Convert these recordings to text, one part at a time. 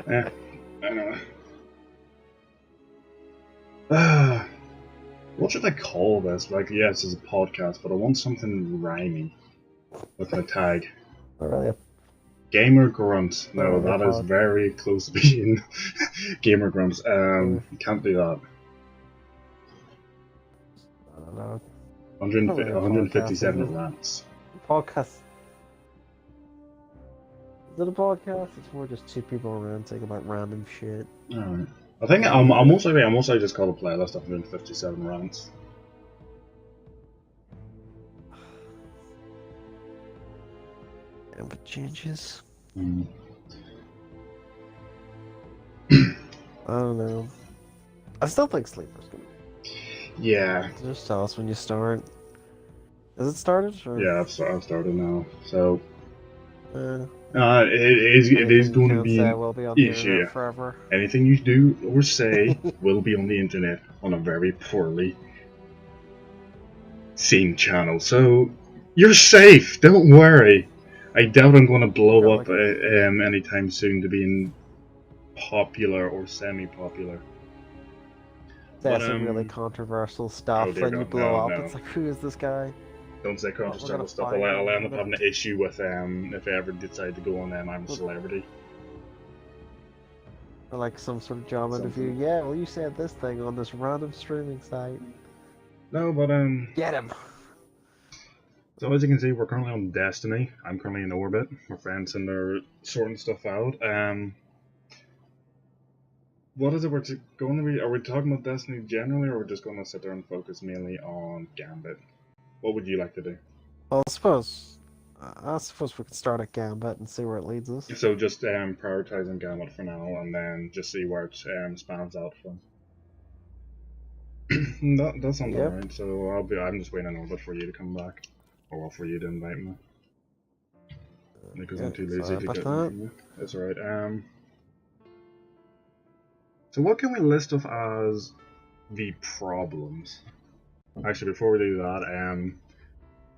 Yeah, I know. What should I call this? Like, yes, it's a podcast, but I want something rhymey with my tag. Not really. Gamer Grumps. Not No, really a that is pod. very close to being Gamer Grumps. Yeah, Can't do that. I don't know. 100, Not really a podcast, is 157 it? rants. Podcast. Is it a podcast? It's more just two people ranting about random shit. Alright. I think I'm most likely just call the playlist 157 rants. Gambit changes. Mm. I don't know. I still think Sleeper's good. Yeah. Just tell us when you start. Is it started? Or... Yeah, I've started now. So, Uh, it is going to be say an will be on the issue. internet forever. Anything you do or say will be on the internet on a very poorly seen channel. So, you're safe. Don't worry. I doubt I'm going to blow up anytime soon to being popular or semi-popular. That's some really controversial stuff. Oh, When you blow up, no. it's like, who is this guy? Don't say controversial stuff. I'll end up having an issue with if I ever decide to go on I'm a celebrity. Or like some sort of job interview. Yeah, well, you said this thing on this random streaming site. No, but get him. So as you can see, we're currently on Destiny. I'm currently in orbit. My friends and they're sorting stuff out. What is it we're going to be? Are we talking about Destiny generally, or are we just going to sit there and focus mainly on Gambit? What would you like to do? Well, I suppose we could start at Gambit and see where it leads us. So just prioritizing Gambit for now, and then just see where it spans out from. that sounds alright. So I'm just waiting on orbit for you to come back, or for you to invite me. Because I'm too lazy to get that. That's alright. So what can we list off as the problems? Actually, before we do that,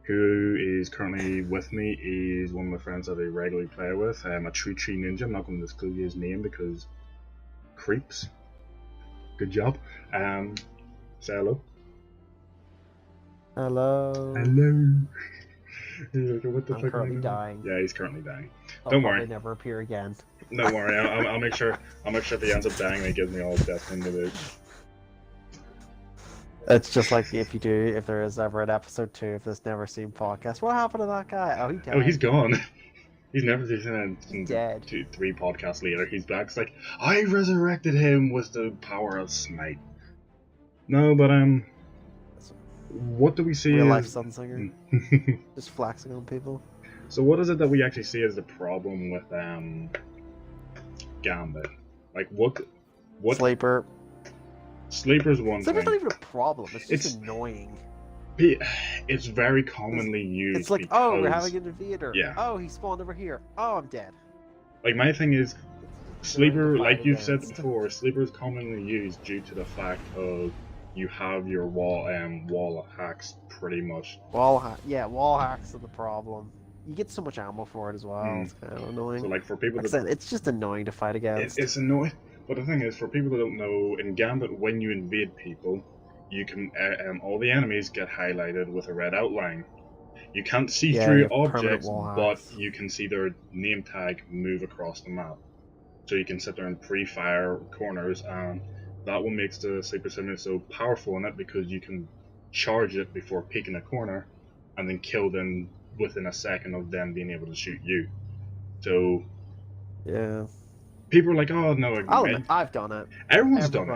who is currently with me is one of my friends that I regularly play with, a true ninja. I'm not going to disclose his name because creeps. Good job. Say hello. Hello. Hello. What the I'm fuck currently dying. Yeah, he's currently dying. Don't worry. Never appear again. Don't worry. I'll make sure. If he ends up dying, he gives me all death into the. It's just like if there is ever an episode 2 of this Never Seen podcast. What happened to that guy? Oh, he died. Oh, he's gone. He's never seen it. Dead. 3 podcasts later, he's back. It's like, I resurrected him with the power of Smite. No, but what do we see? Real life Sunsinger. Just flexing on people. So what is it that we actually see as the problem with Gambit? Like what? Sleeper. Sleeper's one Sleeper's thing. not even a problem. It's just annoying. It's very commonly used. It's like, oh, we're having an invader. Yeah. Oh, he spawned over here. Oh, I'm dead. Like my thing is, Sleeper, like you've said before, Sleeper is commonly used due to the fact of you have your wall hacks pretty much. Wall hacks are the problem. You get so much ammo for it as well. It's kind of annoying. So like for people it's just annoying to fight against. It's annoying. But the thing is, for people that don't know, in Gambit, when you invade people, you can all the enemies get highlighted with a red outline. You can't see through objects, but you can see their name tag move across the map. So you can sit there and pre-fire corners, and that what makes the Sleeper Simulator so powerful in it, because you can charge it before peeking a corner, and then kill them within a second of them being able to shoot you. So yeah. People are like, oh no, I've done it. Everyone's done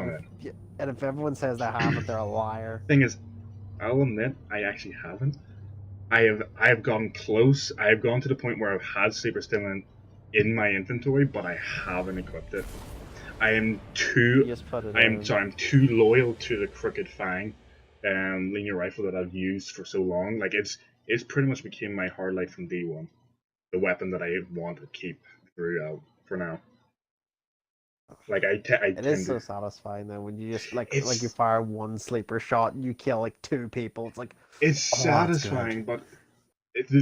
it. Yeah. And if everyone says they haven't, they're a liar. Thing is, I'll admit, I actually haven't. I have gone close. I have gone to the point where I've had Sleeper still in my inventory, but I haven't equipped it. I'm too loyal to the Crooked Fang linear rifle that I've used for so long. Like it's pretty much became my hard light from D1. The weapon that I want to keep throughout for now. Like it is so satisfying though when you just like you fire one sleeper shot and you kill like 2 people. It's like it's satisfying, but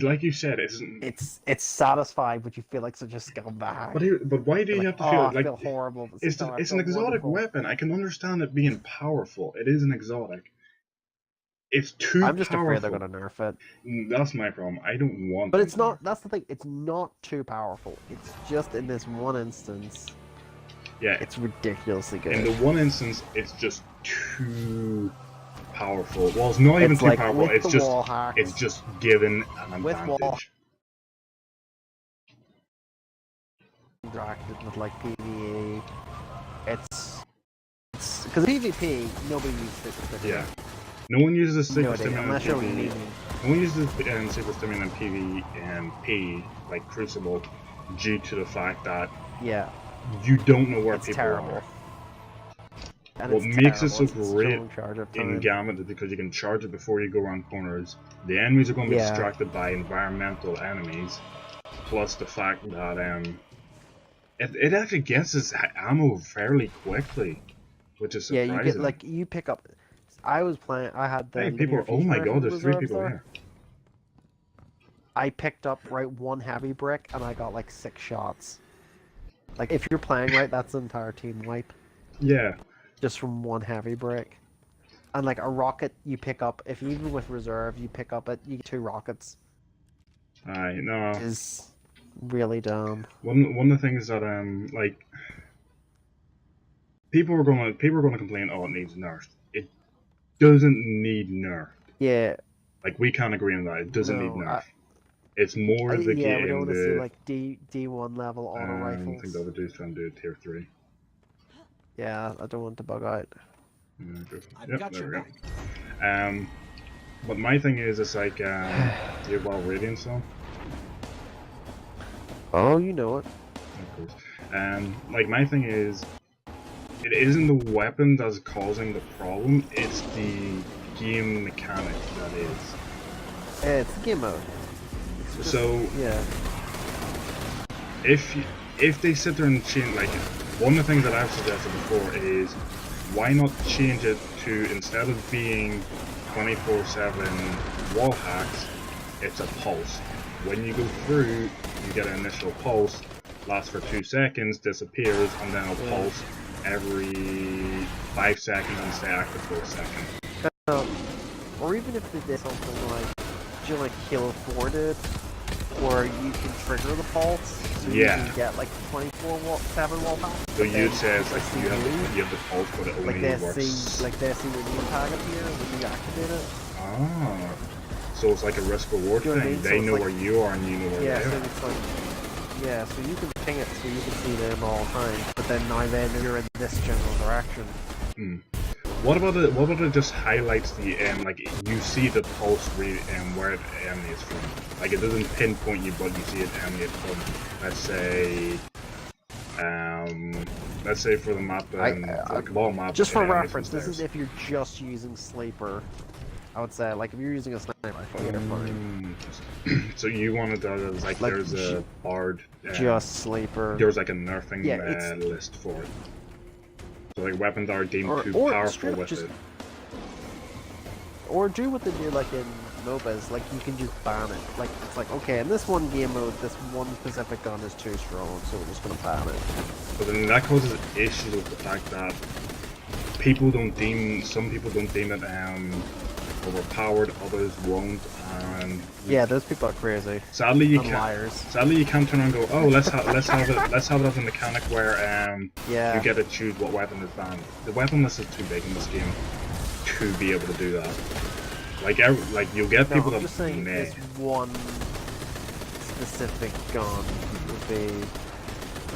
like you said, it's satisfying, but you feel like such a scumbag. But why do You're you like, have to feel I feel horrible? But it's an exotic weapon. I can understand it being powerful. It is an exotic. It's too I'm just powerful. afraid they're gonna nerf it. That's my problem. I don't want. But it's not. That's the thing. It's not too powerful. It's just in this one instance. Yeah, it's ridiculously good. In the one instance, it's just too powerful. Well, it's not even too powerful. It's just given an advantage. Interacted with like PvE. It's because PvP nobody uses it. Yeah. No one uses a super stimulant unless you're PvE. No one uses super stimulant PvP like Crucible due to the fact that you don't know where people are. And what makes it so great in Gambit is because you can charge it before you go around corners. The enemies are going to be distracted by environmental enemies, plus the fact that it actually gets its ammo fairly quickly, which is surprising. Yeah, you get you pick up. I was playing. I had the. Hey, people! Oh my God! There's 3 people here. I picked up one heavy brick and I got like 6 shots. Like if you're playing right, that's the entire team wipe. Yeah. Just from one heavy brick, and like a rocket you pick up. If even with reserve you pick up you get 2 rockets. I know. Which is really dumb. One of the things that like people are gonna complain. Oh, it needs nerfed. It doesn't need nerfed. Yeah. Like we can't agree on that. It doesn't need nerfed. It's more the game. Yeah, we don't want to see like D1 level auto rifles. I think the other dude's trying to do tier 3. Yeah, I don't want to bug out. Yep, there we go. But my thing is, it's like, do you have Wild Radiant still? Oh, you know it. Of course. Like my thing is, it isn't the weapon that's causing the problem. It's the game mechanic that is. It's the game mode. So yeah. If they sit there and change, like, one of the things that I've suggested before is, why not change it to, instead of being 24/7 wall hacks, it's a pulse. When you go through, you get an initial pulse, lasts for 2 seconds, disappears, and then it'll pulse every 5 seconds and stay active for a second. Or even if they did something like Halo 4 did, where you can trigger the pulse, so you can get like 24/7 wall packs. So you said like you have the pulse, but it only works. They see the new tag appear when you activate it. Ah, so it's like a risk reward thing. They know where you are, and you know where they are. So it's like, so you can ping it, so you can see them all the time. But then now you're in this general direction. What about it just highlights the like you see the pulse where it emanates from? Like it doesn't pinpoint you, but you see it emanate from, let's say for the map, the Cabal map. Just for reference, this is if you're just using Sleeper. I would say, like, if you're using a sniper rifle, you're fine. So you wanted to, like there's a Bard. Just Sleeper. There was like a nerfing list for it. So like weapons are deemed too powerful with it. Or do what they do like in MOBAs, like you can just ban it. Like it's like, okay, in this one game mode, this one specific gun is too strong, so we're just gonna ban it. But then that causes issues with the fact that some people don't deem it overpowered, others won't, and those people are crazy. Sadly, you can't turn around and go, oh, let's have it as a mechanic where you get to choose what weapon is banned. The weapon list is too big in this game to be able to do that. Like you'll get people that just saying this one specific gun would be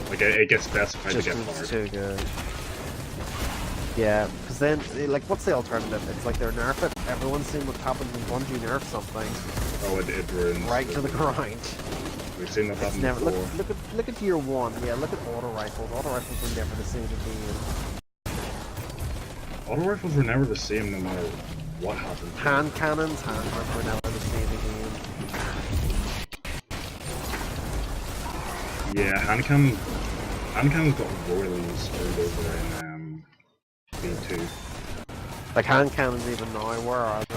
like it gets specified to get hard. Too good. Yeah, because then, like, what's the alternative? It's like they're nerf it. Everyone's seen what happens when Bungie nerfs something. Oh, it ruins. Right to the grind. We've seen that happen before. Look at Tier 1. Yeah, look at auto rifles. Auto rifles were never the same again. Auto rifles were never the same no matter what happened. Hand cannons were never the same again. Yeah, hand cannons got royally screwed over in B2. Like hand cannons even now, where are they?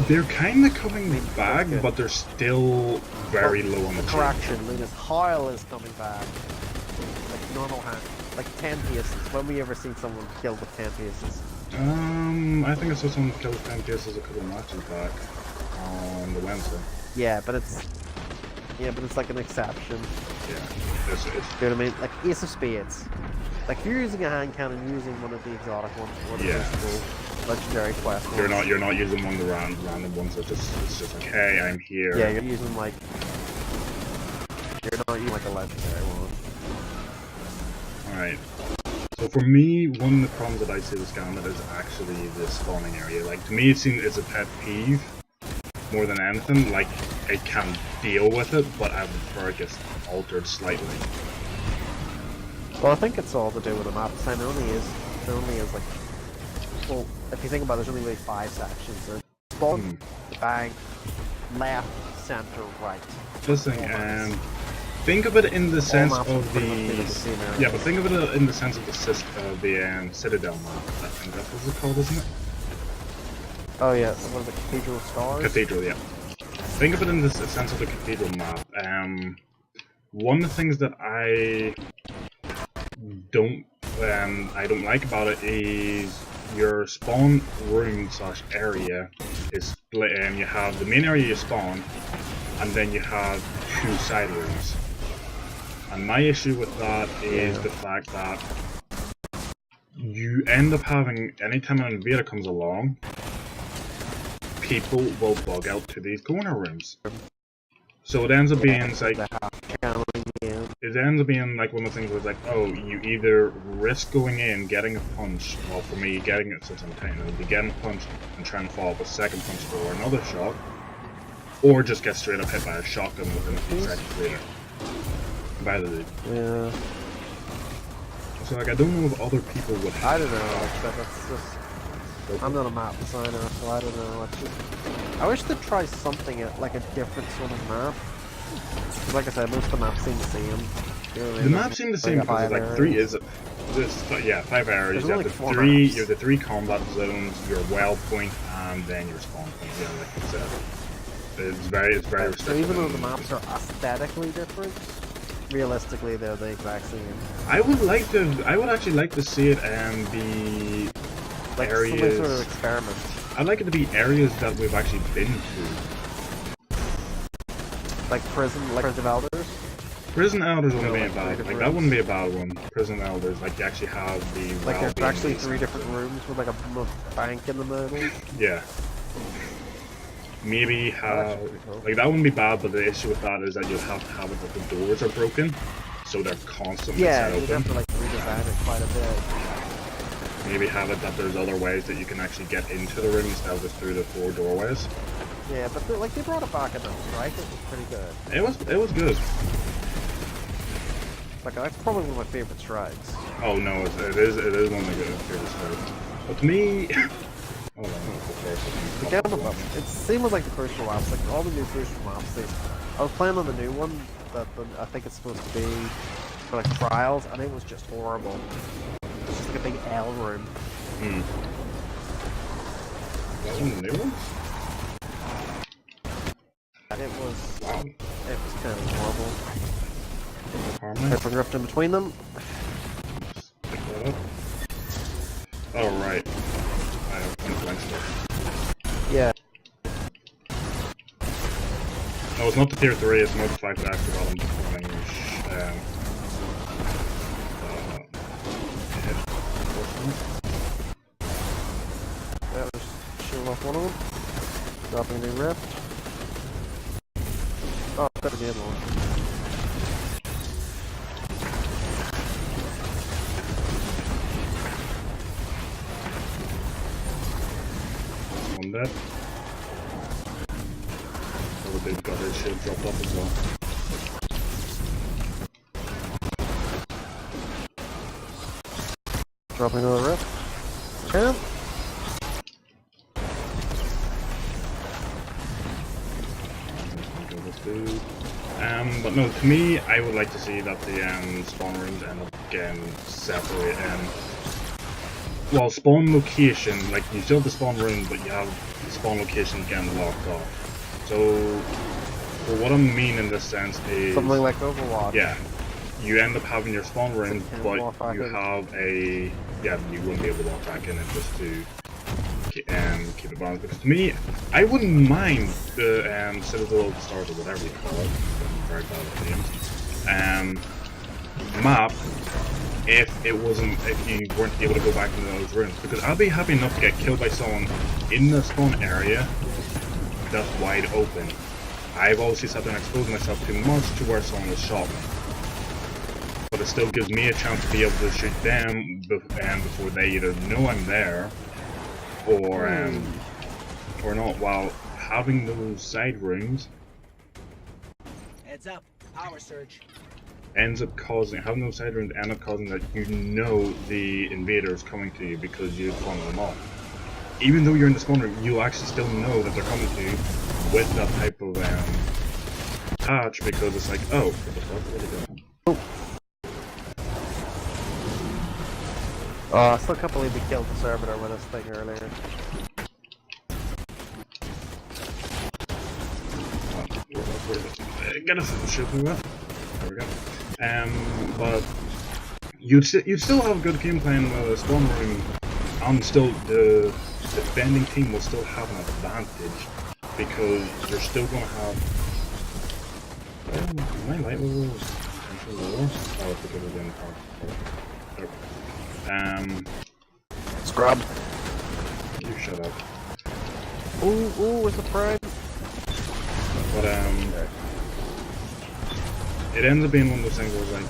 They're kind of coming back, but they're still very low on the correction. Luna's Hoyle is coming back. Like normal hand, like 10 paces. When we ever seen someone killed with 10 paces? I think I saw someone killed with 10 paces a couple of matches back on the Wednesday. Yeah, but it's like an exception. Yeah, you know what I mean? Like Ace of Spades. Like if you're using a hand cannon, you're using one of the exotic ones, or the legendary quest ones. You're not using one of the random ones. It's just like, hey, I'm here. Yeah, you're using like not using like a legendary one. All right. So for me, one of the problems that I see with Gambit is actually the spawning area. Like to me, it seems it's a pet peeve more than anything. Like I can deal with it, but I would prefer it gets altered slightly. Well, I think it's all to do with the map design. There only is like, well, if you think about it, there's only like 5 sections. There's spawn, the bank, left, center, right. Listen, think of it in the sense of the but think of it in the sense of the Citadel map. I think that's what it's called, isn't it? Oh yeah, one of the Cathedral Stars. Cathedral, yeah. Think of it in the sense of the Cathedral map. One of the things that I don't like about it is your spawn room / area is split. You have the main area you spawn, and then you have 2 side rooms. And my issue with that is the fact that you end up having, anytime an invader comes along, people will bug out to these corner rooms. So it ends up being like, one of the things where it's like, oh, you either risk going in, getting a punch, well for me, getting it since I'm tiny, it'll be getting a punch and trying to follow up a second punch for another shot, or just get straight up hit by a shotgun within a few seconds later. By the way. Yeah. So like, I don't know if other people would have. I don't know, like, that's just... I'm not a map designer, so I don't know. I wish they'd try something like a different sort of map. Like I said, most of the maps seem the same. You know what I mean? The maps seem the same because it's like 5 areas. You have the 3 combat zones, your well point, and then your spawn point. Yeah, like I said, it's very restricted. So even though the maps are aesthetically different, realistically they're the exact same. I would actually like to see it be like areas. Some sort of experiment. I'd like it to be areas that we've actually been to. Like Prison Elders? Prison Elders wouldn't be a bad one. Like, that wouldn't be a bad one. Prison Elders, like, you actually have the... Like, there's actually 3 different rooms with, like, a bank in the middle. Yeah. Maybe have... Like, that wouldn't be bad, but the issue with that is that you'll have to have it that the doors are broken, so they're constantly set open. Yeah, you'd have to, like, redesign it quite a bit. Maybe have it that there's other ways that you can actually get into the room instead of just through the 4 doorways. Yeah, but like they brought it back enough, right? It was pretty good. It was good. Like that's probably one of my favorite strides. Oh no, it is one of my favorite strides. But to me, it's the same with like the Crucial maps, like all the new Crucial maps. I was playing on the new one that I think it's supposed to be for like trials, and it was just horrible. It's just like a big L room. That one the new one? It was kind of horrible. Hyper rift in between them. Oh right. I have stuff. Yeah. No, it's not the tier 3, it's more the 5 that actually got them That was shooting off one of them. Dropping a new rift. Oh, got a good one. One dead. Oh, they've got their shield dropped off as well. Dropping another rift. Champ. But no, to me, I would like to see that the spawn rooms end up getting separate. well, spawn location, like you still have the spawn room, but you have the spawn location getting locked off. So, well, what I mean in this sense is something like Overwatch. Yeah, you end up having your spawn room, but you have a you wouldn't be able to walk back in it just to keep it balanced. Because to me, I wouldn't mind the Citadel of the Stars or whatever you call it. I'm very bad at names. Map. If you weren't able to go back into those rooms, because I'd be happy enough to get killed by someone in the spawn area that's wide open. I've obviously sat there and exposed myself too much to where someone has shot me, but it still gives me a chance to be able to shoot them before they either know I'm there or not. While having those side rooms, heads up, power surge. Having those side rooms end up causing that you know the invaders coming to you because you've flung them off. Even though you're in the spawn room, you'll actually still know that they're coming to you with that type of patch, because it's like, oh, what the fuck, what are they doing? Oh, I still can't believe we killed the servitor with this thing earlier. Get us shoot through that. There we go. But you'd still have a good game plan with a spawn room, and still the defending team will still have an advantage because you're still going to have. My light level is potentially lower. Oh, it's because of the impact. Scrub. You shut up. Ooh, it's a pride. But it ends up being one of those things where like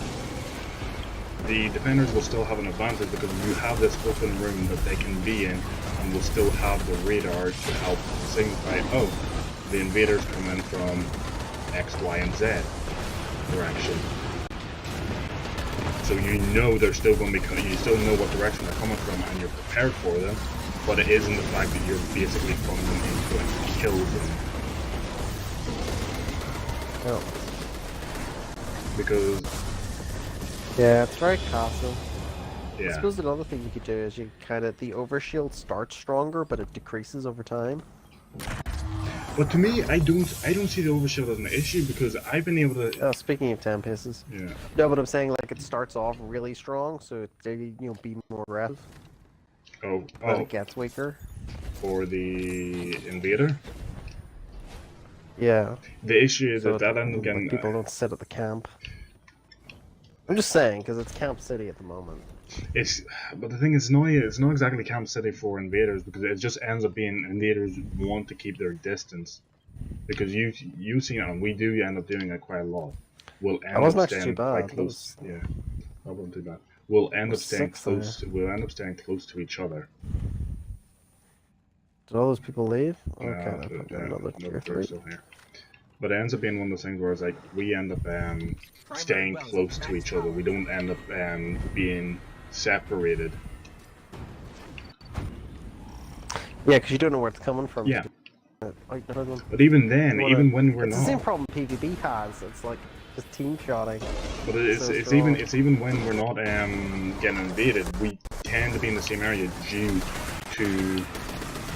the defenders will still have an advantage because you have this open room that they can be in, and will still have the radar to help signify, oh, the invaders come in from X, Y, and Z direction. So you know they're still going to be coming. You still know what direction they're coming from, and you're prepared for them. But it isn't the fact that you're basically pulling them into and kill them. Oh. Because yeah, it's very castle. Yeah. I suppose another thing you could do is the overshield starts stronger, but it decreases over time. But to me, I don't see the overshield as an issue because I've been able to. Speaking of 10 paces. Yeah. No, but I'm saying like it starts off really strong, so it be more aggressive. But it gets weaker. For the invader. Yeah. The issue is that ends up getting. People don't sit at the camp. I'm just saying because it's Camp City at the moment. But the thing is, it's not exactly Camp City for invaders because it just ends up being invaders want to keep their distance. Because you've seen it, and we do end up doing it quite a lot. We'll end up staying quite close. Yeah, that wasn't too bad. We'll end up staying close. We'll end up staying close to each other. Did all those people leave? Okay, they're still here. But it ends up being one of those things where it's like we end up staying close to each other. We don't end up being separated. Yeah, because you don't know where it's coming from. Yeah. But even then, even when we're not, it's the same problem PvP has. It's like just team shotting. But it's even when we're not getting invaded, we tend to be in the same area due to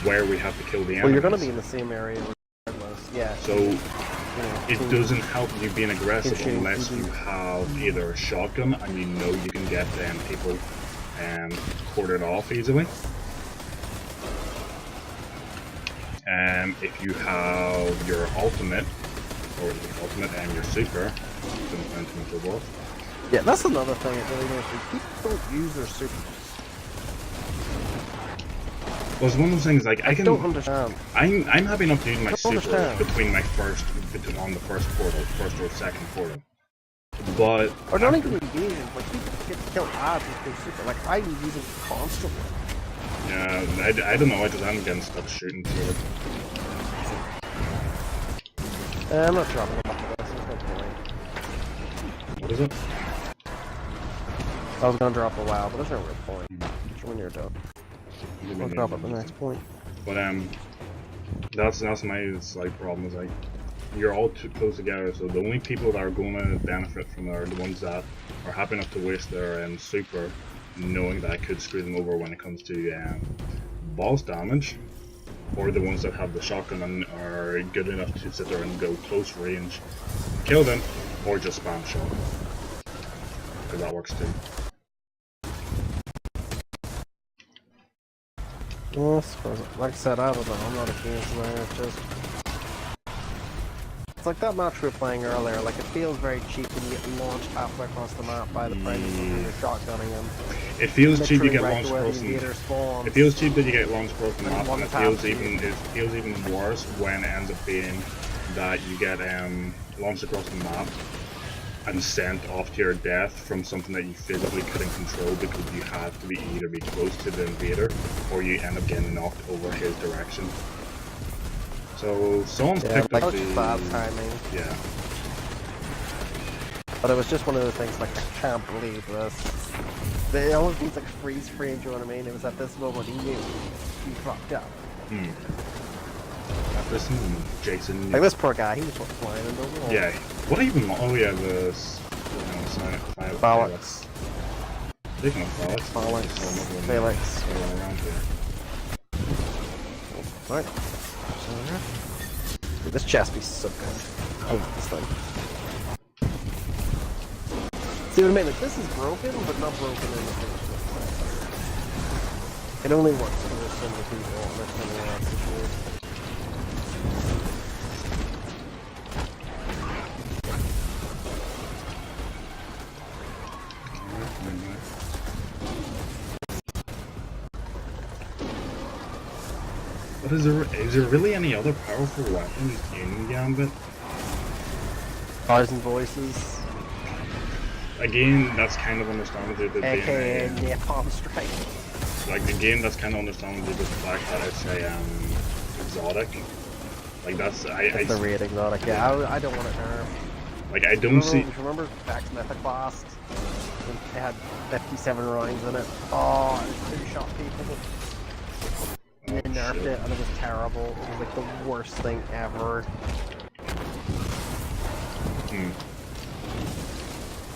where we have to kill the enemies. Well, you're going to be in the same area regardless. Yeah. So it doesn't help you being aggressive unless you have either a shotgun and you know you can get people quartered off easily. If you have your ultimate, or your ultimate and your super, yeah, that's another thing that really knows. People don't use their super. Well, it's one of those things like I don't understand. I'm happy enough to use my super between my on the first portal, first or second portal. But or not even invasions, like people get killed ads with their super. Like I use it constantly. Yeah, I don't know. I just haven't getting stuck shooting through it. I'm not dropping it after this. There's no point. What is it? I was gonna drop a WoW, but there's no real point. Just when you're done. I'll drop at the next point. But that's my slight problem is like you're all too close together, so the only people that are going to benefit from it are the ones that are happy enough to waste their super knowing that could screw them over when it comes to boss damage, or the ones that have the shotgun and are good enough to sit there and go close range, kill them, or just spam shot. Because that works too. Well, I suppose, like I said, I don't know, I'm not against that, it's just... It's like that match we were playing earlier, like it feels very cheap when you get launched halfway across the map by the friends and you're shotgunning them. It feels cheap you get right launched across the map. It feels cheap that you get launched across the map, and it feels even worse when it ends up being that you get launched across the map and sent off to your death from something that you physically couldn't control because you had to either be close to the invader or you end up getting knocked over his direction. So someone's picked up the bad timing. Yeah. But it was just one of the things like I can't believe this. The elephant's like freeze frame, do you know what I mean? It was at this moment he knew he fucked up. At this moment, Jason. Like this poor guy, he was flying into the wall. Yeah. What even? Oh yeah, the Bollocks. Speaking of Bollocks. Felix. Right. Dude, this chest piece is so good. I love this thing. See what I mean? Like this is broken, but not broken in the finished. It only works for this many people, and that's anyone else is weird. But is there really any other powerful weapons in Gambit? Thousand Voices. Again, that's kind of understandable. AKA Napalm Strike. Like the game, that's kind of understandable with the fact that it's a exotic. Like that's the raid exotic. Yeah, I don't want it nerfed. Like I don't see. Remember Vax Mythoclast? It had 57 rounds in it. Oh, it two-shot people. They nerfed it and it was terrible. It was like the worst thing ever.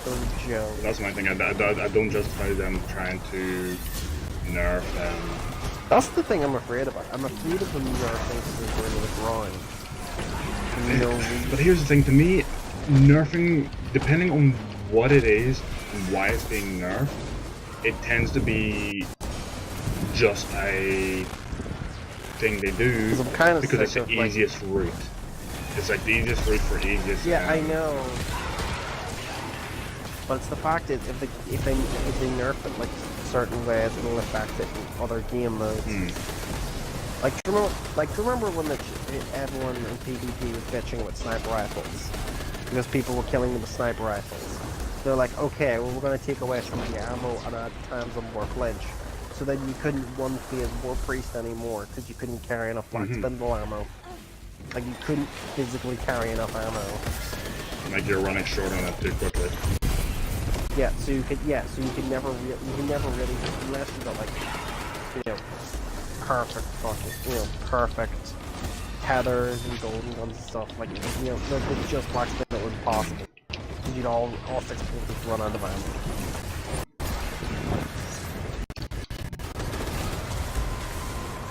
It was a joke. That's my thing. I don't justify them trying to nerf them. That's the thing I'm afraid about. I'm afraid of them nerfing things going to the ground. No. But here's the thing. To me, nerfing, depending on what it is and why it's being nerfed, it tends to be just a thing they do because it's the easiest route. It's like the easiest route for easiest. Yeah, I know. But it's the fact that if they nerf it like certain ways, it'll affect it in other game modes. Like remember when everyone in PvP was bitching with sniper rifles because people were killing them with sniper rifles. They're like, okay, well we're going to take away some of the ammo and add times on more flinch. So then you couldn't one phase War Priest anymore because you couldn't carry enough black spindle ammo. Like you couldn't physically carry enough ammo. Like you're running short on it too quickly. Yeah, so you could never really unless you got like perfect fucking perfect tethers and golden guns and stuff like it's just black spindle was possible. Because you'd all 6 people just run out of ammo.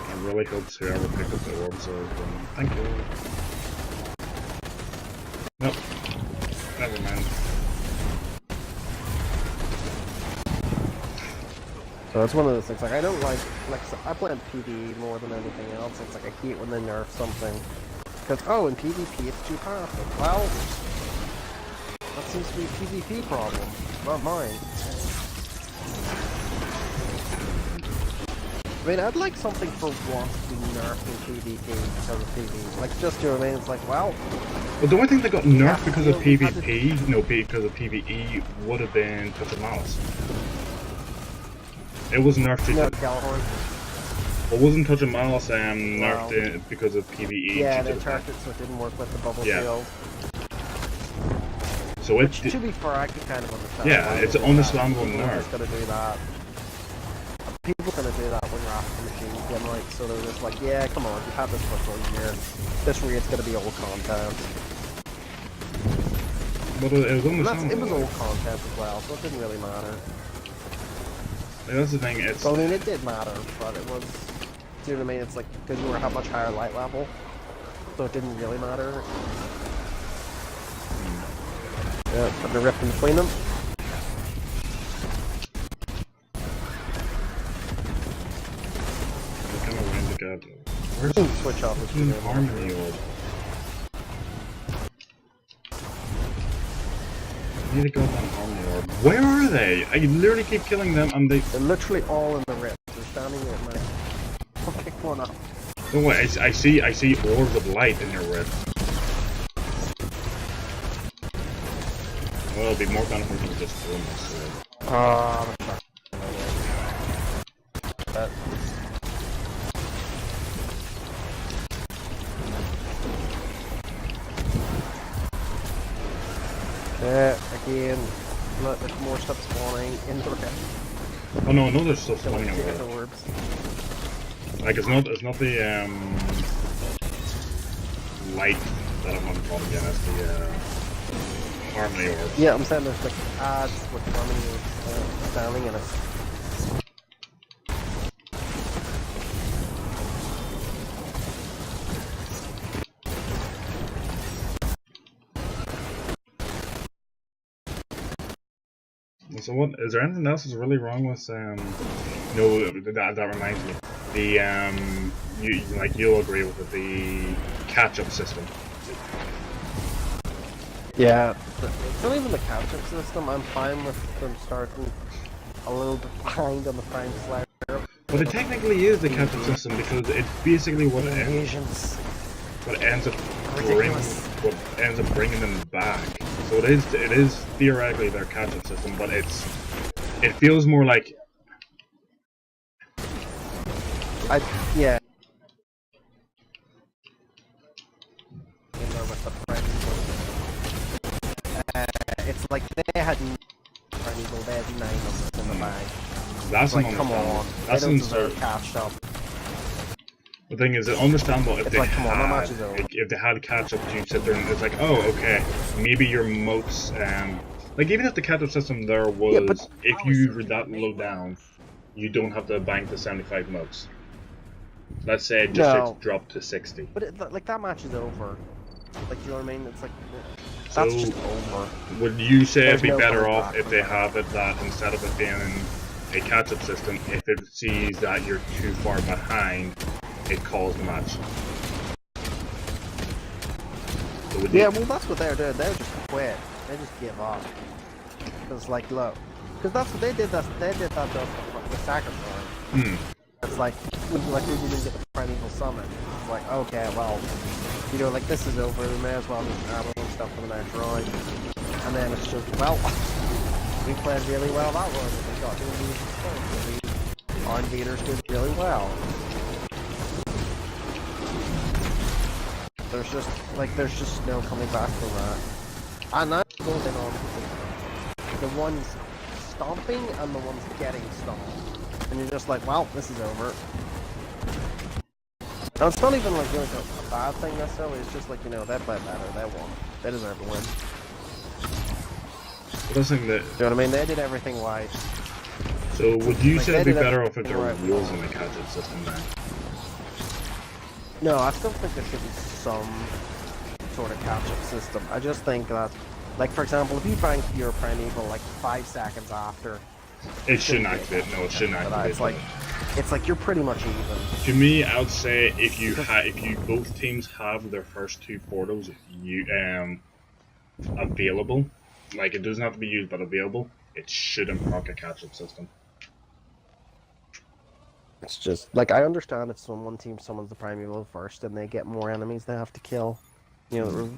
I really hope whoever picked up the orb sword. Thank you. Nope. Never mind. So it's one of those things, like I don't like I play in PvE more than anything else. It's like I hate when they nerf something. Because, oh, in PvP it's too powerful. Well, that seems to be a PvP problem, not mine. I mean, I'd like something for once to be nerfed in PvP because of PvE. Like, just to remain, it's like, well... Well, the only thing that got nerfed because of PvP, no, because of PvE, would have been Touch of Malice. It was nerfed to... No, Gallahorn. It wasn't Touch of Malice nerfed because of PvE. Yeah, they nerfed it so it didn't work with the bubble shield. So which, to be fair, I could kind of understand. Yeah, it's an understandable nerf. Just gonna do that. People are gonna do that when you're after the machine again, like, so they're just like, yeah, come on, you've had this for 1 year. This raid's gonna be old content. But it was understandable. It was old content as well, so it didn't really matter. That's the thing. It's. Well, I mean, it did matter, but it was. Do you know what I mean? It's like because you were at much higher light level, so it didn't really matter. Yeah, putting a rift in between them. Where's the switch off? Harmony Orb? I need to go on Harmony Orb. Where are they? I literally keep killing them and they're literally all in the rift. They're standing there, man. I'll pick one up. No way, I see orbs of light in your rift. Well, it'd be more beneficial to just kill myself. Again, look, there's more stuff spawning in the rift. Oh no, there's stuff spawning over there. Orbs. Like it's not the light that I'm on top again, it's the Harmony Orb. Yeah, I'm saying there's like ads with Harmony Orb standing in it. So what, is there anything else that's really wrong with, no, that reminds me, the, you'll agree with it, the catch-up system. Yeah, it's not even the catch-up system, I'm fine with them starting a little bit behind on the prime slayer. But it technically is the catch-up system, because it's basically what ends up bringing them back. So it is theoretically their catch-up system, but it feels more like yeah. It's like they had 9 of them in the bag. That's like, come on, that's they don't deserve catch-up. The thing is, it's understandable if they had catch-up to sit there and it's like, oh, okay, maybe your moats, like even if the catch-up system there was, if you were that low down, you don't have to bank the 75 moats. Let's say it just dropped to 60. But like that match is over. Like, you know what I mean? It's like that's just over. Would you say it'd be better off if they have it that instead of it being a catch-up system, if it sees that you're too far behind, it calls the match? So yeah, well that's what they're doing. They just quit. They just give up. Because like, look, because that's what they did. They did that the sacrifice. It's like we didn't get the primeval summon. It's like, okay, well, you know, like this is over. We may as well just grab our own stuff for the next round. And then it's just, well, we played really well that one. We got to the points. Our invaders did really well. There's just no coming back from that. And that goes in on the ones stomping and the ones getting stomped. And you're just like, well, this is over. Now it's not even like really a bad thing necessarily, it's just like, you know, they played better, they won. They deserve to win. You know what I mean? They did everything right. So would you say it'd be better off if there were rules in the catch-up system then? No, I still think there should be some sort of catch-up system. I just think that, like, for example, if you bank your primeval like 5 seconds after, it shouldn't activate. No, it shouldn't activate. It's like you're pretty much even. To me, I would say if you both teams have their first 2 portals available, like it doesn't have to be used but available, it shouldn't proc a catch-up system. It's just, like, I understand if one team summons the primeval first and they get more enemies they have to kill, you know,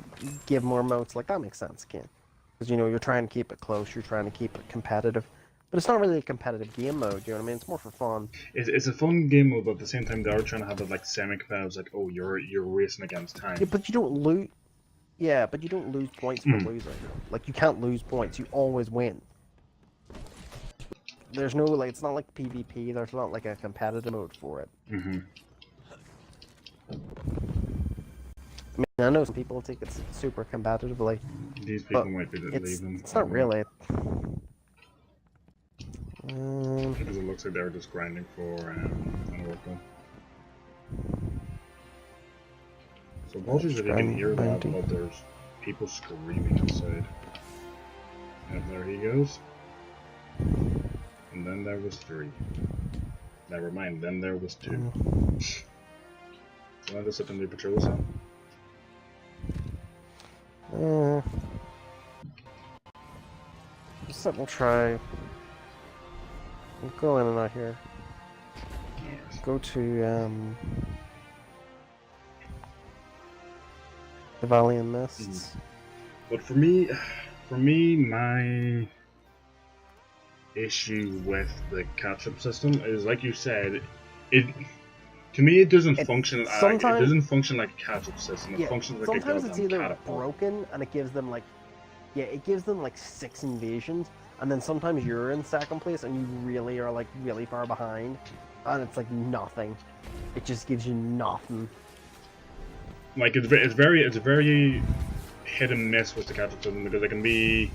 give more motes, like, that makes sense again. Because, you know, you're trying to keep it close, you're trying to keep it competitive. But it's not really a competitive game mode, you know what I mean? It's more for fun. It's a fun game mode, but at the same time they are trying to have it, like, semi-competitive, like, oh, you're racing against time. Yeah, but you don't lose... Yeah, but you don't lose points for losing. Like, you can't lose points, you always win. There's no, like, it's not like PvP, there's not like a competitive mode for it. I mean, I know some people take it super competitively. These people might be leaving. It's not really. Because it looks like they're just grinding for an orca. So apologies if you can hear that, but there's people screaming outside. And there he goes. And then there was 3. Never mind, then there was 2. So I just sit and do patrols now. Just let me try. We'll go in and out here. Yes. Go to the Valley and Mists. But for me, my issue with the catch-up system is, like you said, to me it doesn't function. It doesn't function like a catch-up system. It functions like sometimes it's either catapult. broken and it gives them like, it gives them like 6 invasions, and then sometimes you're in second place and you really are like really far behind, and it's like nothing. It just gives you nothing. Like it's very hit and miss with the catch-up system, because it can be,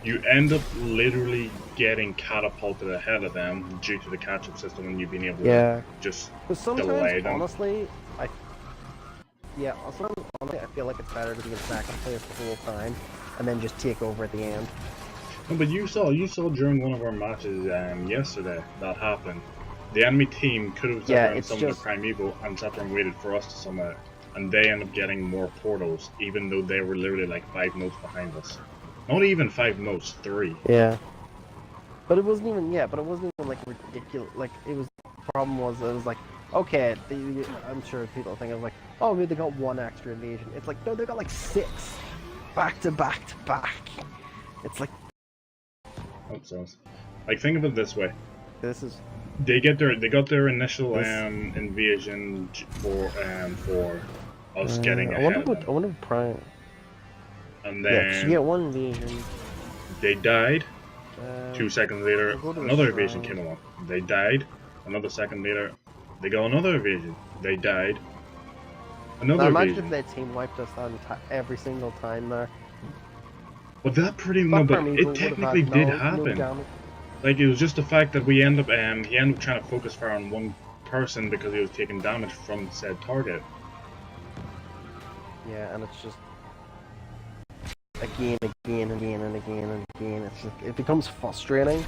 you end up literally getting catapulted ahead of them due to the catch-up system, and you being able to just delay them. Honestly, I feel like it's better to be in second place the whole time, and then just take over at the end. No, but you saw during one of our matches yesterday that happened. The enemy team could have sat around some of the primeval and sat there and waited for us to summon it, and they end up getting more portals, even though they were literally like 5 motes behind us. Not even 5 motes, 3. Yeah. But it wasn't even, like ridiculous. Like, it was, the problem was, it was like, okay, I'm sure people think of like, oh, maybe they got 1 extra invasion. It's like, no, they got like 6. Back to back to back. It's like... Hope so. Like, think of it this way. This is... They got their initial invasion for us getting ahead of them. I wonder what Prime... And then... you get 1 invasion. They died. 2 seconds later, another invasion came along. They died. Another second later, they got another invasion. They died. Another invasion. Imagine if they team wiped us on every single time there. Well, that pretty much, but it technically did happen. Like, it was just the fact that he ended up trying to focus fire on one person because he was taking damage from said target. Yeah, and it's just again and again. It's just, it becomes frustrating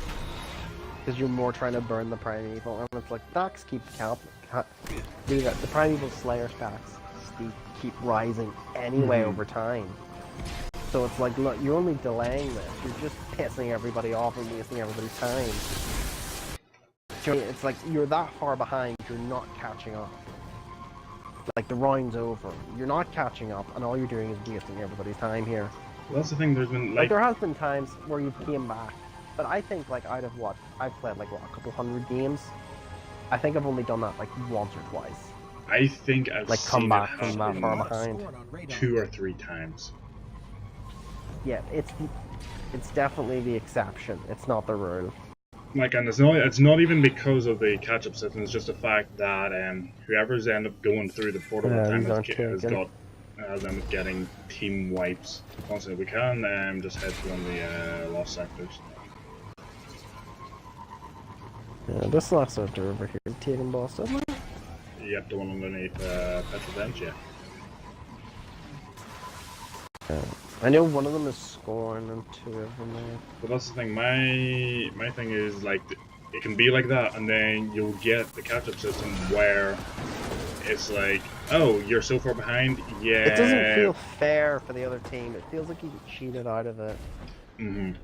because you're more trying to burn the primeval, and it's like stacks keep do that. The primeval slayer stacks keep rising anyway over time. So it's like, look, you're only delaying this. You're just pissing everybody off and wasting everybody's time. It's like you're that far behind, you're not catching up. Like, the round's over. You're not catching up, and all you're doing is wasting everybody's time here. Well, that's the thing, there's been, like... there has been times where you've came back, but I think, like, out of what? I've played, like, what, a couple hundred games? I think I've only done that, like, once or twice. I think I've come back from that far behind 2 or 3 times. Yeah, it's definitely the exception. It's not the rule. Like, and it's not even because of the catch-up system. It's just the fact that whoever's ended up going through the portal at the time has ended up getting team wipes constantly. We can just head to one of the lost sectors. Yeah, this last sector over here, taking boss, isn't it? Yep, the one underneath Petrol yeah. I know one of them is Scorn and 2 of them there. But that's the thing, my thing is, like, it can be like that, and then you'll get the catch-up system where it's like, oh, you're so far behind, yeah. It doesn't feel fair for the other team. It feels like you get cheated out of it. Mm-hmm.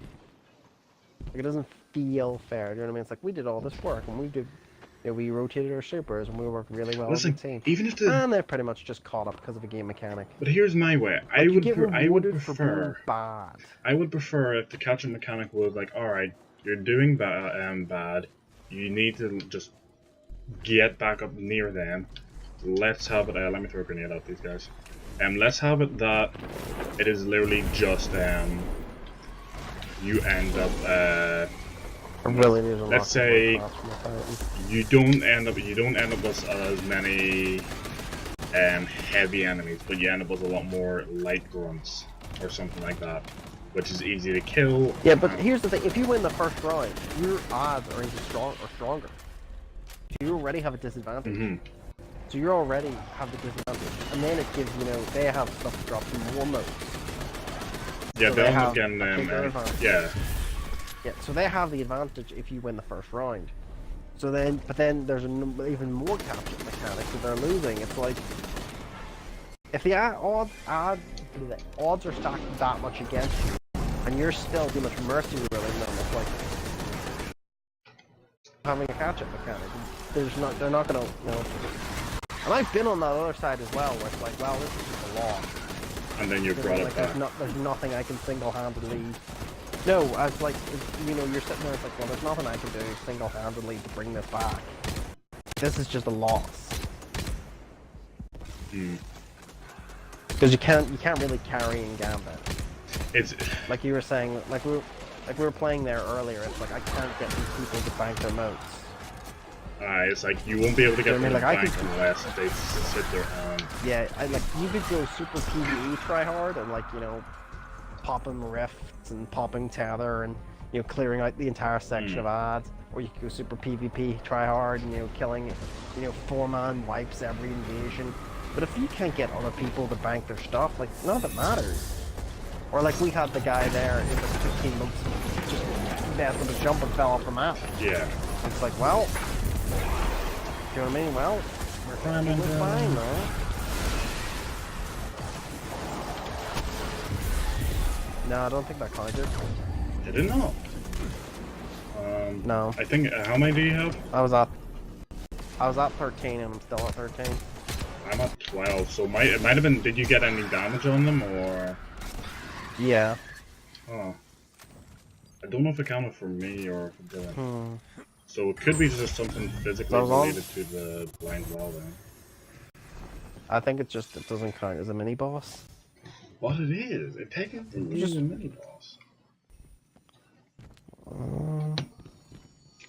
Like, it doesn't feel fair, you know what I mean? It's like, we did all this work, and we rotated our supers, and we worked really well as a team. Even if and they're pretty much just caught up because of a game mechanic. But here's my way. I would prefer bad. I would prefer if the catch-up mechanic was like, alright, you're doing bad, you need to just get back up near them. Let's have it, let me throw a grenade at these guys. Let's have it that it is literally just, you end up, let's say you don't end up with as many heavy enemies, but you end up with a lot more light grunts or something like that. which is easy to kill. Yeah, but here's the thing: if you win the first round, your odds are even stronger. So you already have a disadvantage. So you already have the disadvantage, and then it gives they have stuff that drops in more modes. Yeah, so they have getting yeah. Yeah, so they have the advantage if you win the first round. So then, but then there's even more capture mechanics that they're losing. It's like if the odds are stacked that much against you, and you're still too much mercy ruling them, it's like having a catch-up mechanic. They're not gonna, And I've been on that other side as well, where it's like, well, this is just a law. And then you brought it back. There's nothing I can single-handedly. No, I was like, you're sitting there, it's like, well, there's nothing I can do single-handedly to bring this back. This is just a loss. Because you can't really carry in Gambit. It's like you were saying, like we were playing there earlier. It's like I can't get these people to bank their moats. It's like you won't be able to get them bank unless they sit there on. Yeah, you could go super PvE try hard and popping rifts and popping tether and clearing out the entire section of ads, or you could go super PvP try hard and killing 4-man wipes every invasion. But if you can't get other people to bank their stuff, none of it matters. Or we had the guy there in 15 months just messed with a jump and fell off the map. Yeah. It's like, well, you know what I mean? Well, we're fine though. No, I don't think that counted. Did it not? No. I think, how many do you have? I was at 13 and I'm still at 13. I'm at 12, so it might have been, did you get any damage on them, or? Yeah. Oh. I don't know if it counted for me or if it didn't. So it could be just something physically related to the blind wall then. I think it doesn't count as a mini-boss. What it is? It technically is a mini-boss. I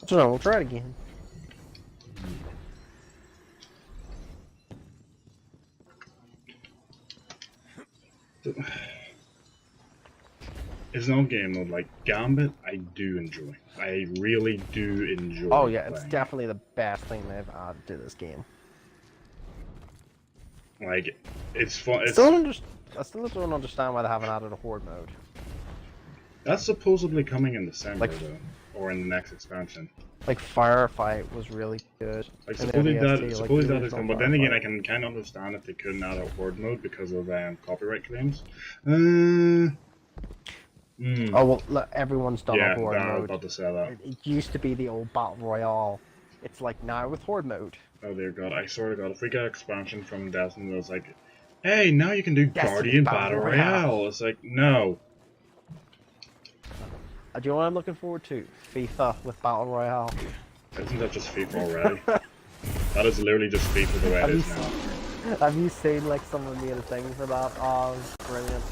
don't know, we'll try it again. It's no game mode like Gambit. I do enjoy. I really do enjoy. Oh yeah, it's playing. definitely the best thing they've added to this game. It's fun. I still don't understand why they haven't added a horde mode. That's supposedly coming in December though, or in the next expansion. Firefight was really good. Supposedly that is coming, but then again, I can kind of understand if they couldn't add a horde mode because of copyright claims. Oh well, look, everyone's done a horde mode. I was about to say that. It used to be the old battle royale. It's like now with horde mode. Oh dear God! I swear to God, if we get expansion from Destiny, it was like, hey, now you can do Guardian Battle Royale. It's like, no. Do you know what I'm looking forward to? FIFA with Battle Royale. Isn't that just FIFA already? That is literally just FIFA the way it is now. Have you seen some of the other things for that? Oh, brilliant.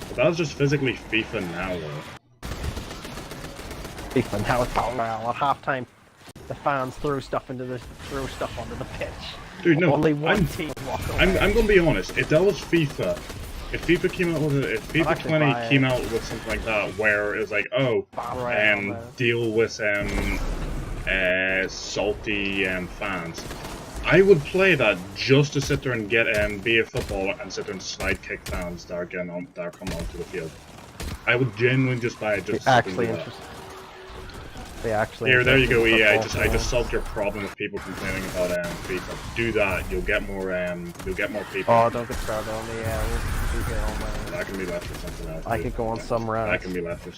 But that was just physically FIFA now though. FIFA now with Battle Royale. At halftime, the fans throw stuff onto the pitch. Dude, no, only one team walk away. I'm gonna be honest. If that was FIFA, if FIFA came out with if FIFA 20 came out with something like that, where it was like, oh, deal with salty fans, I would play that just to sit there and be a footballer and sit there and slide kick fans that are coming onto the field. I would genuinely just buy it just actually interesting. Here, there you go. EA. I just solved your problem with people complaining about FIFA. Do that. You'll get more people. Oh, don't get started on the That can be left for something else. I could go on some rants. That can be left for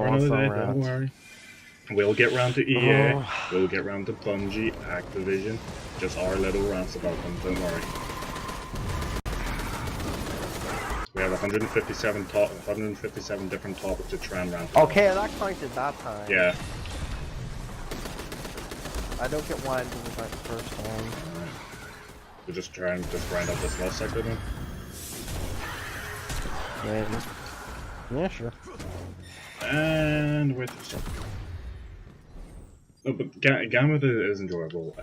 another day. Don't worry. We'll get round to EA. Oh. We'll get round to Bungie, Activision. Just our little rants about them. Don't worry. We have 157 different topics to try and rant about. Okay, that counted that time. Yeah. I don't get why it didn't count the first time. Alright. We'll just try and grind up this last sector then. Maybe. Yeah, sure. And with no, but Gambit is enjoyable.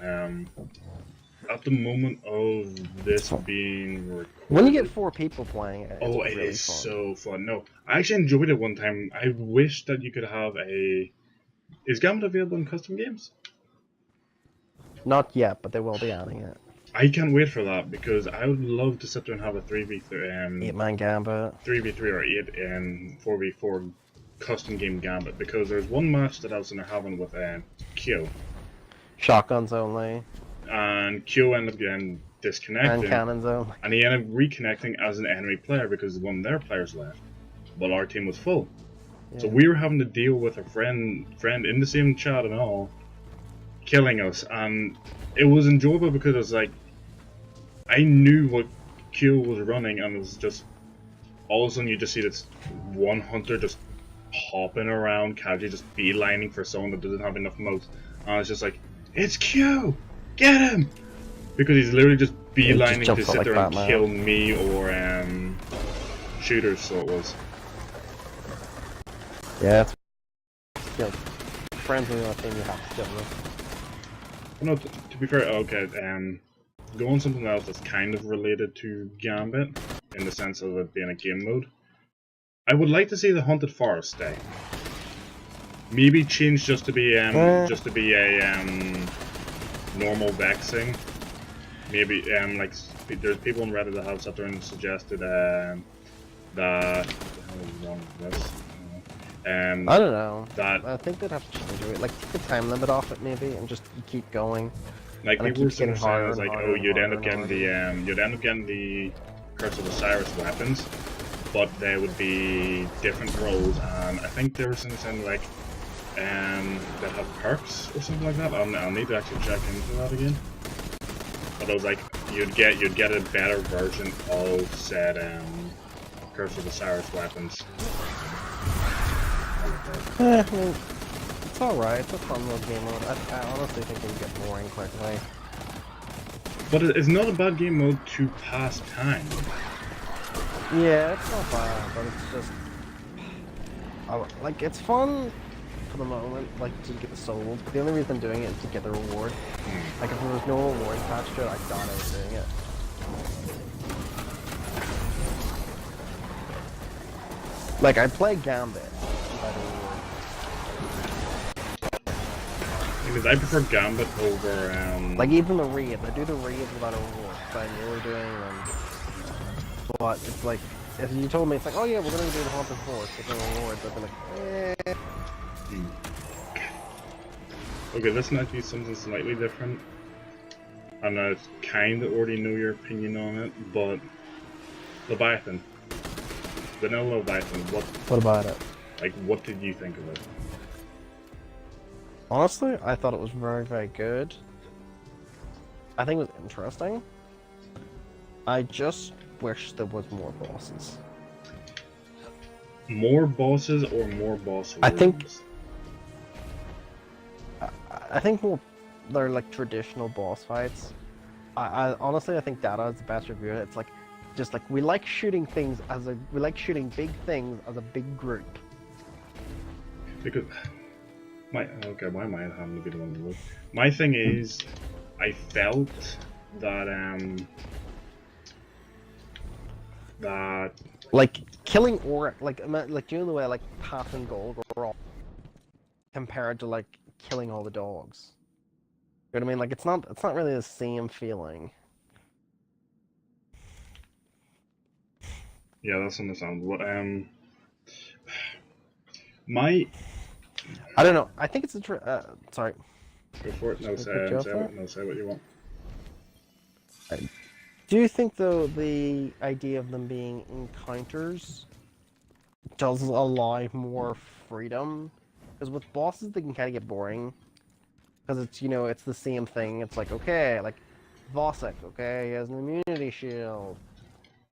at the moment of this being recorded... When you get 4 people playing it, oh, it's it really is fun. so fun. No, I actually enjoyed it one time. I wish that you could have a... Is Gambit available in custom games? Not yet, but they will be adding it. I can't wait for that, because I would love to sit there and have a 3v3... 8-man Gambit. 3v3 or 8 and 4v4 custom game Gambit, because there's one match that I was having with Q. Shotguns only. And Q ended up getting disconnected. And cannons only. And he ended up reconnecting as an enemy player because one of their players left. But our team was full. Yeah. So we were having to deal with a friend in the same chat and all, killing us. And it was enjoyable because it was like, I knew what Q was running, and it was just, all of a sudden you just see this one hunter just hopping around, casually just beelining for someone that doesn't have enough motes. And it's just like, it's Q! Get him! Because he's literally just beelining to sit there and kill me or shooters, so it was. Yeah, it's... You know, friends with your team, you have to kill them. No, to be fair, okay, go on something else that's kind of related to Gambit, in the sense of it being a game mode. I would like to see the Haunted Forest stay. Maybe change just to be a normal vexing. Maybe like there's people on Reddit that have sat there and suggested that what the hell is wrong with this? I don't know. That I think they'd have to change it. Like take the time limit off it maybe, and just keep going. Like people were saying, like, oh, you'd end up getting the Curse of Osiris weapons, but there would be different roles, and I think there was something like that have perks or something like that. I'll need to actually check into that again. But it was like you'd get a better version of said Curse of Osiris weapons. Well, it's alright, it's a fun little game mode. I honestly think it would get boring quickly. But it's not a bad game mode to pass time. Yeah, it's not bad, but it's just... like, it's fun for the moment, like, to get the souls, but the only reason I'm doing it is to get the reward. Like, if there was no reward attached to it, I thought I was doing it. Like, I play Gambit by the reward. Because I prefer Gambit over, like, even the raid. I do the raid without a reward, but I know we're doing them. But it's like, if you told me, it's like, oh yeah, we're gonna do the Haunted Forest with no rewards, I'd be like, eh. Okay, this might be something slightly different. And I kind of already know your opinion on it, but... Leviathan. Vanilla Leviathan, what about it? Like, what did you think of it? Honestly, I thought it was very, very good. I think it was interesting. I just wish there was more bosses. More bosses or more boss rooms? I think more, they're like traditional boss fights. I honestly, I think Data is the best review. It's like, just like, we like shooting things we like shooting big things as a big group. Because... why am I having to be the one to look? My thing is, I felt that like killing like doing the way like passing gold or compared to like killing all the dogs. You know what I mean? Like it's not really the same feeling. Yeah, that's understandable. What I don't know. I think it's a sorry. Go for it. No, say what you want. Do you think though the idea of them being encounters does allow more freedom? Because with bosses they can kind of get boring. Because it's, you know, it's the same thing. It's like, okay, like Vosek, okay, he has an immunity shield.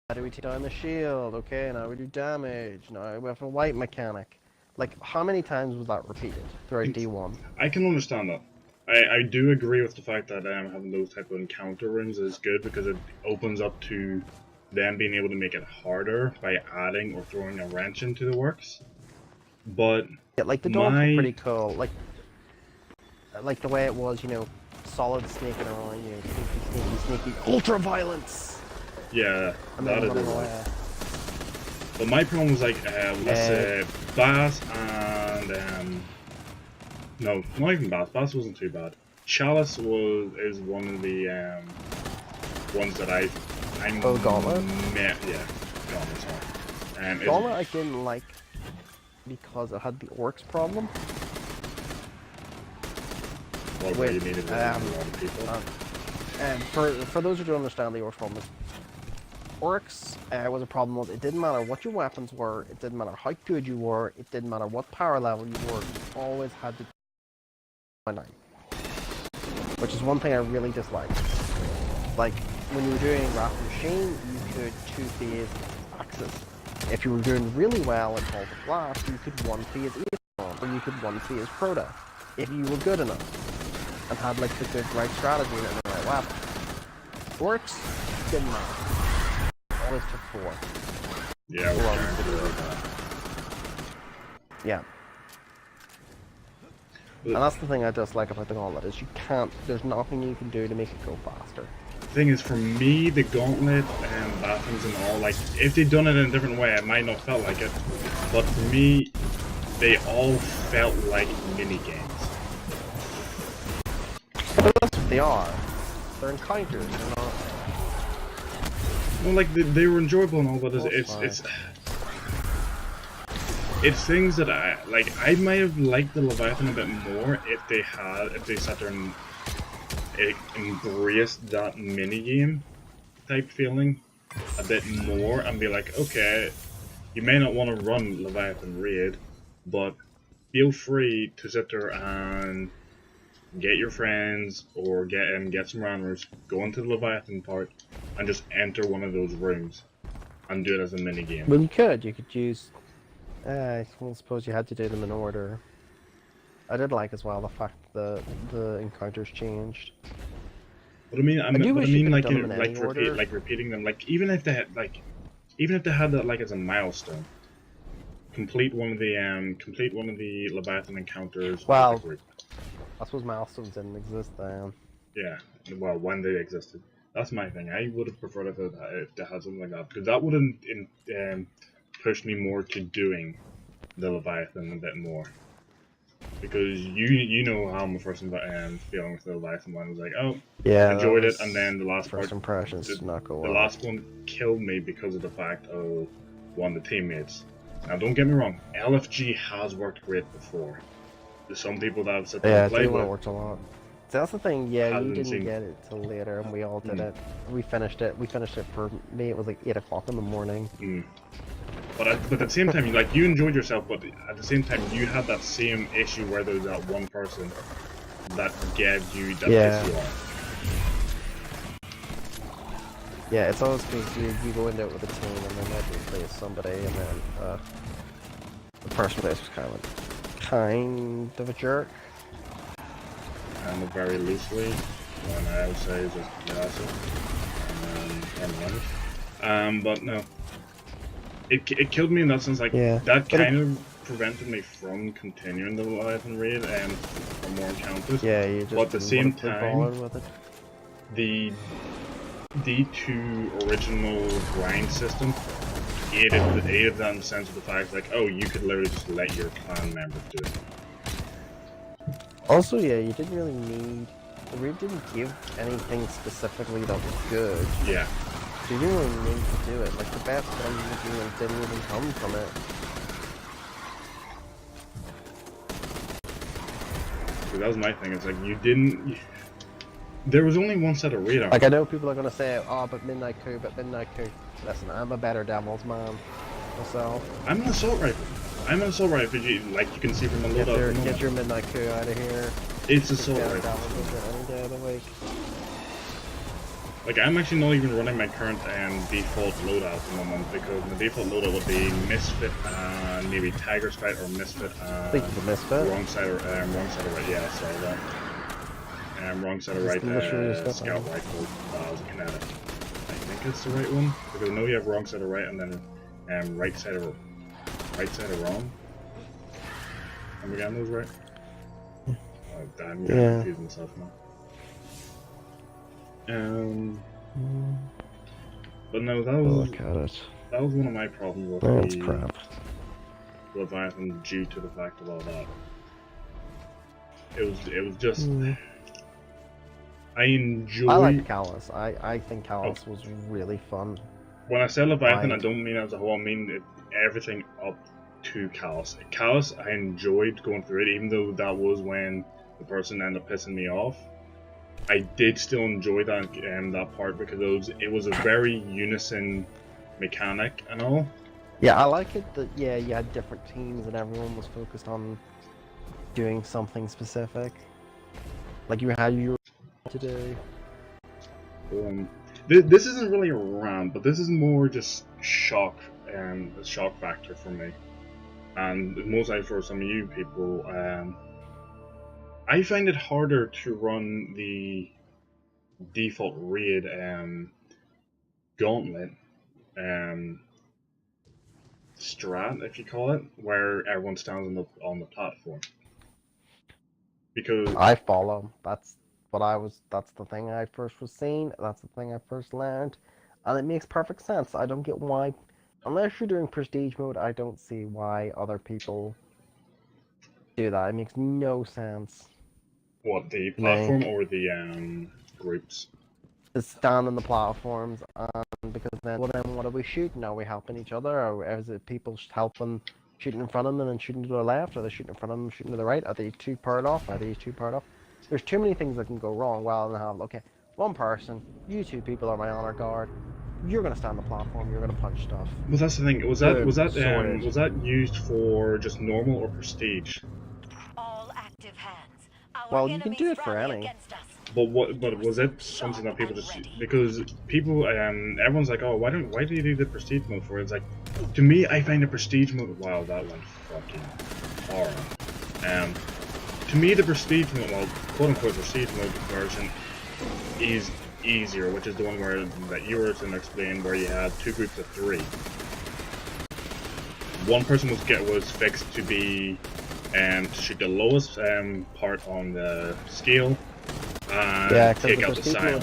How do we take down the shield? Okay, now we do damage. Now we have a white mechanic. Like, how many times was that repeated throughout D1? I can understand that. I do agree with the fact that having those type of encounter rooms is good because it opens up to them being able to make it harder by adding or throwing a wrench into the works. But yeah, like the dogs were pretty cool. Like the way it was, you know, solid snaking around you, sneaky, ultra violence. Yeah, And that then is away. it. But my problem was like, let's say Bass and no, not even Bass. Bass wasn't too bad. Chalice is one of the ones that I'm Gauntlet? Yeah, Gauntlet, sorry. Gauntlet I didn't like because it had the orcs problem. Well, where you needed a lot of people. And for those who don't understand the orcs problem, orcs was a problem with it didn't matter what your weapons were, it didn't matter how good you were, it didn't matter what power level you were, you always had to 9. Which is one thing I really dislike. Like, when you were doing Wrath Machine, you could 2-phase Axis. If you were doing really well in Call to Blast, you could 1-phase Aether, or you could 1-phase Crota, if you were good enough, and had like the good right strategy and the right weapon. Orcs didn't matter. Always took 4. Yeah, yeah. And that's the thing I dislike about the Gauntlet, is you can't, there's nothing you can do to make it go faster. The thing is, for me, the Gauntlet and bathrooms and all, like, if they'd done it in a different way, I might not felt like it. But for me, they all felt like mini-games. But that's what they are. They're encounters, they're not... Well, like, they were enjoyable and all, but it's things that I might have liked the Leviathan a bit more if they sat there and embraced that minigame type feeling a bit more and be like, okay, you may not want to run Leviathan Raid, but feel free to sit there and get your friends or get some runners, go into the Leviathan part, and just enter one of those rooms and do it as a minigame. Well, you could use... I suppose you had to do them in order. I did like as well the fact that the encounters changed. But I mean, like repeating them. Like even if they had that like as a milestone, complete one of the Leviathan encounters. Well, I suppose milestones didn't exist then. Yeah, well, when they existed. That's my thing. I would have preferred if they had something like that, because that would have pushed me more to doing the Leviathan a bit more. Because you know how my first feeling with the Leviathan one was like, oh, yeah, enjoyed it, and then the last first impressions did not go well. The last one killed me because of the fact of one of the teammates. Now, don't get me wrong, LFG has worked great before. There's some people that have said yeah, it worked a lot. So that's the thing, yeah, you didn't get it till later, and we all did it. We finished it for me, it was like 8 o'clock in the morning. But at the same time, like, you enjoyed yourself, but at the same time, you had that same issue where there was that one person that pissed you off. Yeah, it's always because you go into it with a team, and then maybe replace somebody, and then the person base was kind of a jerk. Kind of very loosely, when I would say just passive. But no. It killed me in that sense, like, that kind of prevented me from continuing the Leviathan Raid and for more encounters. Yeah, you just but at the same time, with it. The D2 original grind system aided that in the sense of the fact, like, oh, you could literally just let your clan members do it. Also, yeah, you didn't really need... The raid didn't give anything specifically that was good. Yeah. So you didn't really need to do it. Like, the best thing you do didn't even come from it. So that was my thing, it's like, you didn't... There was only one set of radar. Like, I know people are going to say, oh, but Midnight Coup. Listen, I'm a better Devils man myself. I'm an assault rifle. Like you can see from the loadout. Get your Midnight Coup out of here. It's assault rifle. Any day of the week. Like, I'm actually not even running my current default loadout at the moment, because my default loadout would be Misfit and maybe Tiger's Fight or Misfit and... I think it's a Misfit. Wrong side of right, yeah, sorry that. Wrong side of right, Scout Rifle as a kinetic. I think it's the right one, because I know you have wrong side of right and then right side of wrong. Am I getting those right? Oh damn, I'm confusing myself now. But no, that was one of my problems with the Leviathan due to the fact of all that. It was just I like Callus. I think Callus was really fun. When I say Leviathan, I don't mean as a whole. I mean everything up to Callus. Callus, I enjoyed going through it, even though that was when the person ended up pissing me off. I did still enjoy that that part because it was a very unison mechanic and all. Yeah, I like it that you had different teams and everyone was focused on doing something specific. Like you had your to do. This isn't really a rant, but this is more just shock a shock factor for me, and most likely for some of you people. I find it harder to run the default raid gauntlet strat, if you call it, where everyone stands on the platform. Because I follow. That's the thing I first was seeing. That's the thing I first learned, and it makes perfect sense. I don't get why, unless you're doing prestige mode, I don't see why other people do that. It makes no sense. What, the platform or the groups? To stand on the platforms, because then what are we shooting? Are we helping each other, or is it people helping, shooting in front of them and shooting to the left? Are they shooting in front of them, shooting to the right? Are they too paired off? There's too many things that can go wrong. Rather than have, okay, one person, you two people are my honor guard. You're gonna stand on the platform. You're gonna punch stuff. Well, that's the thing. Was that used for just normal or prestige? All active hands. Well, you can do it for any. But was it something that people just, because people everyone's like, oh, why do you do the prestige mode for it? It's like, to me, I find the prestige mode, wow, that went fucking hard. To me, the prestige mode, well, quote unquote prestige mode version is easier, which is the one where that you were to explain, where you had two groups of three. One person was fixed to be to shoot the lowest part on the scale. Take out the silent.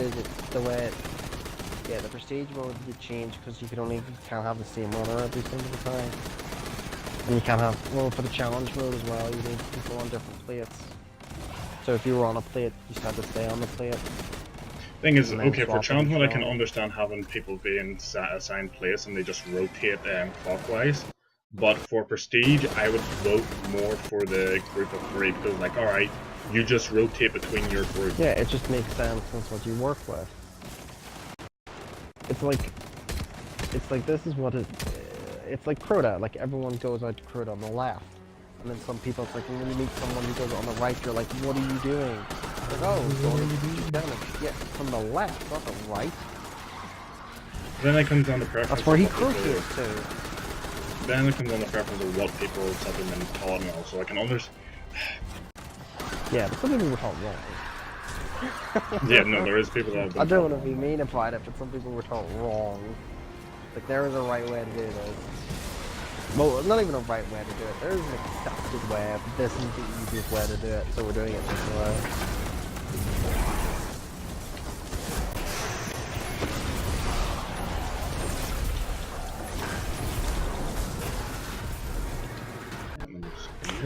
The prestige mode did change because you can't have the same runner every single time. And you can't have, for the challenge mode as well, you need people on different plates. So if you were on a plate, you just had to stay on the plate. Thing is, okay, for challenge mode I can understand having people being assigned place and they just rotate clockwise. But for prestige, I would vote more for the group of three because, like, alright, you just rotate between your group. Yeah, it just makes sense since what you work with. It's like this is what it's like Crota. Like everyone goes out to Crota on the left, and then some people, it's like when you meet someone who goes on the right, you're like, what are you doing? Like, oh, going down from the left, not the right. Then it comes down to preference. That's where he crooked too. Then it comes down to preference of what people have been taught and all, so I can understand. Yeah, but some people were taught wrong. Yeah, no, there is people that have been I don't want to be mean about it, but some people were taught wrong. Like, there is a right way to do this. Well, not even a right way to do it. There is an accepted way, but this is the easiest way to do it, so we're doing it this way.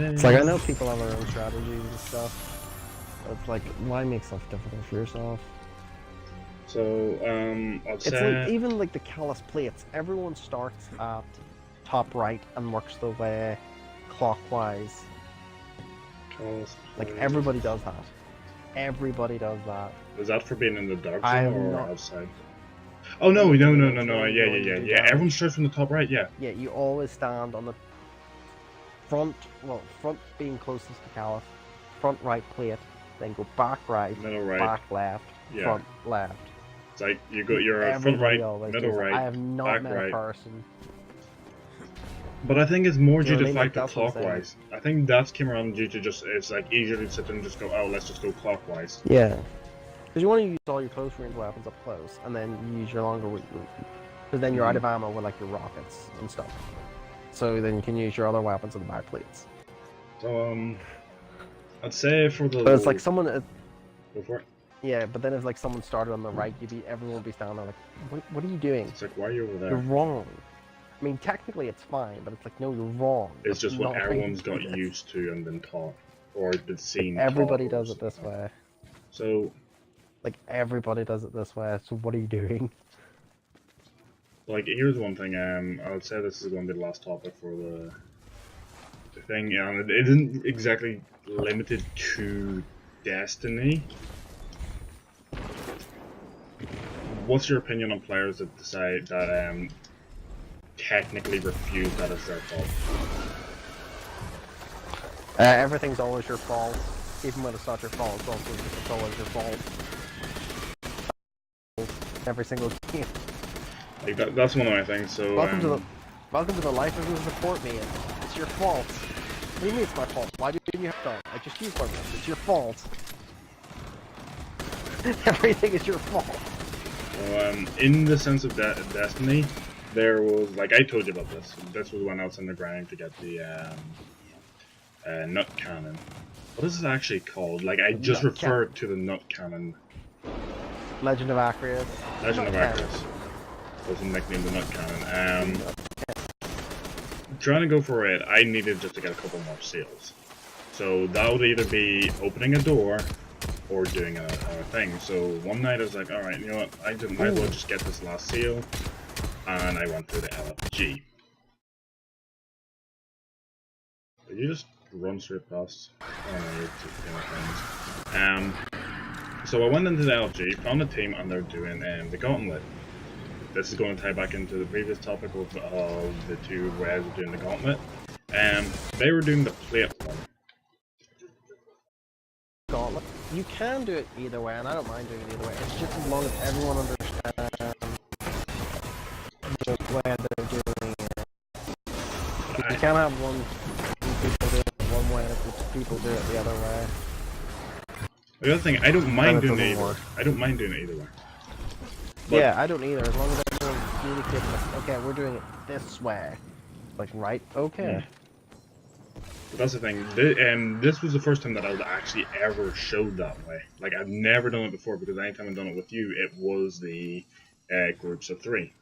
It's like, I know people have their own strategies and stuff, but it's like, why make stuff difficult for yourself? So, I'd say... It's like, even like the Callus plates, everyone starts at top right and works their way clockwise. Like, everybody does that. Everybody does that. Is that for being in the dark zone or outside? Oh, no, yeah. Everyone starts from the top right, yeah. Yeah, you always stand on the front being closest to Callus, front right plate, then go back right, middle right, back left, front left. It's like you're front right, middle right, I have not back met right. a person. But I think it's more due to the fact that clockwise. I think that's came around due to just, it's like easier to sit and just go, oh, let's just go clockwise. Yeah. Because you want to use all your close range weapons up close, and then you use your longer route. Because then you're out of ammo with like your rockets and stuff. So then you can use your other weapons in the back plates. So, I'd say for the... But it's like someone... Go for it. Yeah, but then if like someone started on the right, everyone would be standing there like, what are you doing? It's like, why are you over there? You're wrong. I mean, technically it's fine, but it's like, no, you're wrong. It's just what everyone's got used to and been taught, or been seen. Like, everybody does it this way. So, like everybody does it this way. So what are you doing? Like, here's one thing. I would say this is going to be the last topic for the thing. It isn't exactly limited to Destiny. What's your opinion on players that decide that technically refuse that it's their fault? Everything's always your fault, even when it's not your fault. It's always your fault. Every single game. Like that's one of my things. So welcome to the life of a support man. It's your fault. What do you mean it's my fault? Why didn't you have to? I just used my voice. It's your fault. Everything is your fault. So, in the sense of Destiny, there was, like I told you about this. This was when I was in the grind to get the nut cannon. What is it actually called? Like I just referred to the nut cannon. Legend of Acreus. Legend of Acreus. Was nicknamed the nut cannon. Trying to go for it, I needed just to get a couple more seals. So that would either be opening a door or doing a thing. So one night I was like, alright, you know what, I might as well just get this last seal. And I went through the LFG. Did you just run straight past? Oh, you're just doing things. So I went into the LFG, found a team, and they're doing the gauntlet. This is going to tie back into the previous topic of the two ways of doing the gauntlet. They were doing the plate one. Gauntlet. You can do it either way, and I don't mind doing it either way. It's just as long as everyone understands the way they're doing it. You can't have one people do it one way and people do it the other way. The other thing, I don't mind doing it either. I don't mind doing it either way. But yeah, I don't either, as long as everyone communicates, like, okay, we're doing it this way. Like, right? Okay. Yeah. But that's the thing, this was the first time that I was actually ever showed that way. Like, I've never done it before, because anytime I've done it with you, it was the groups of 3.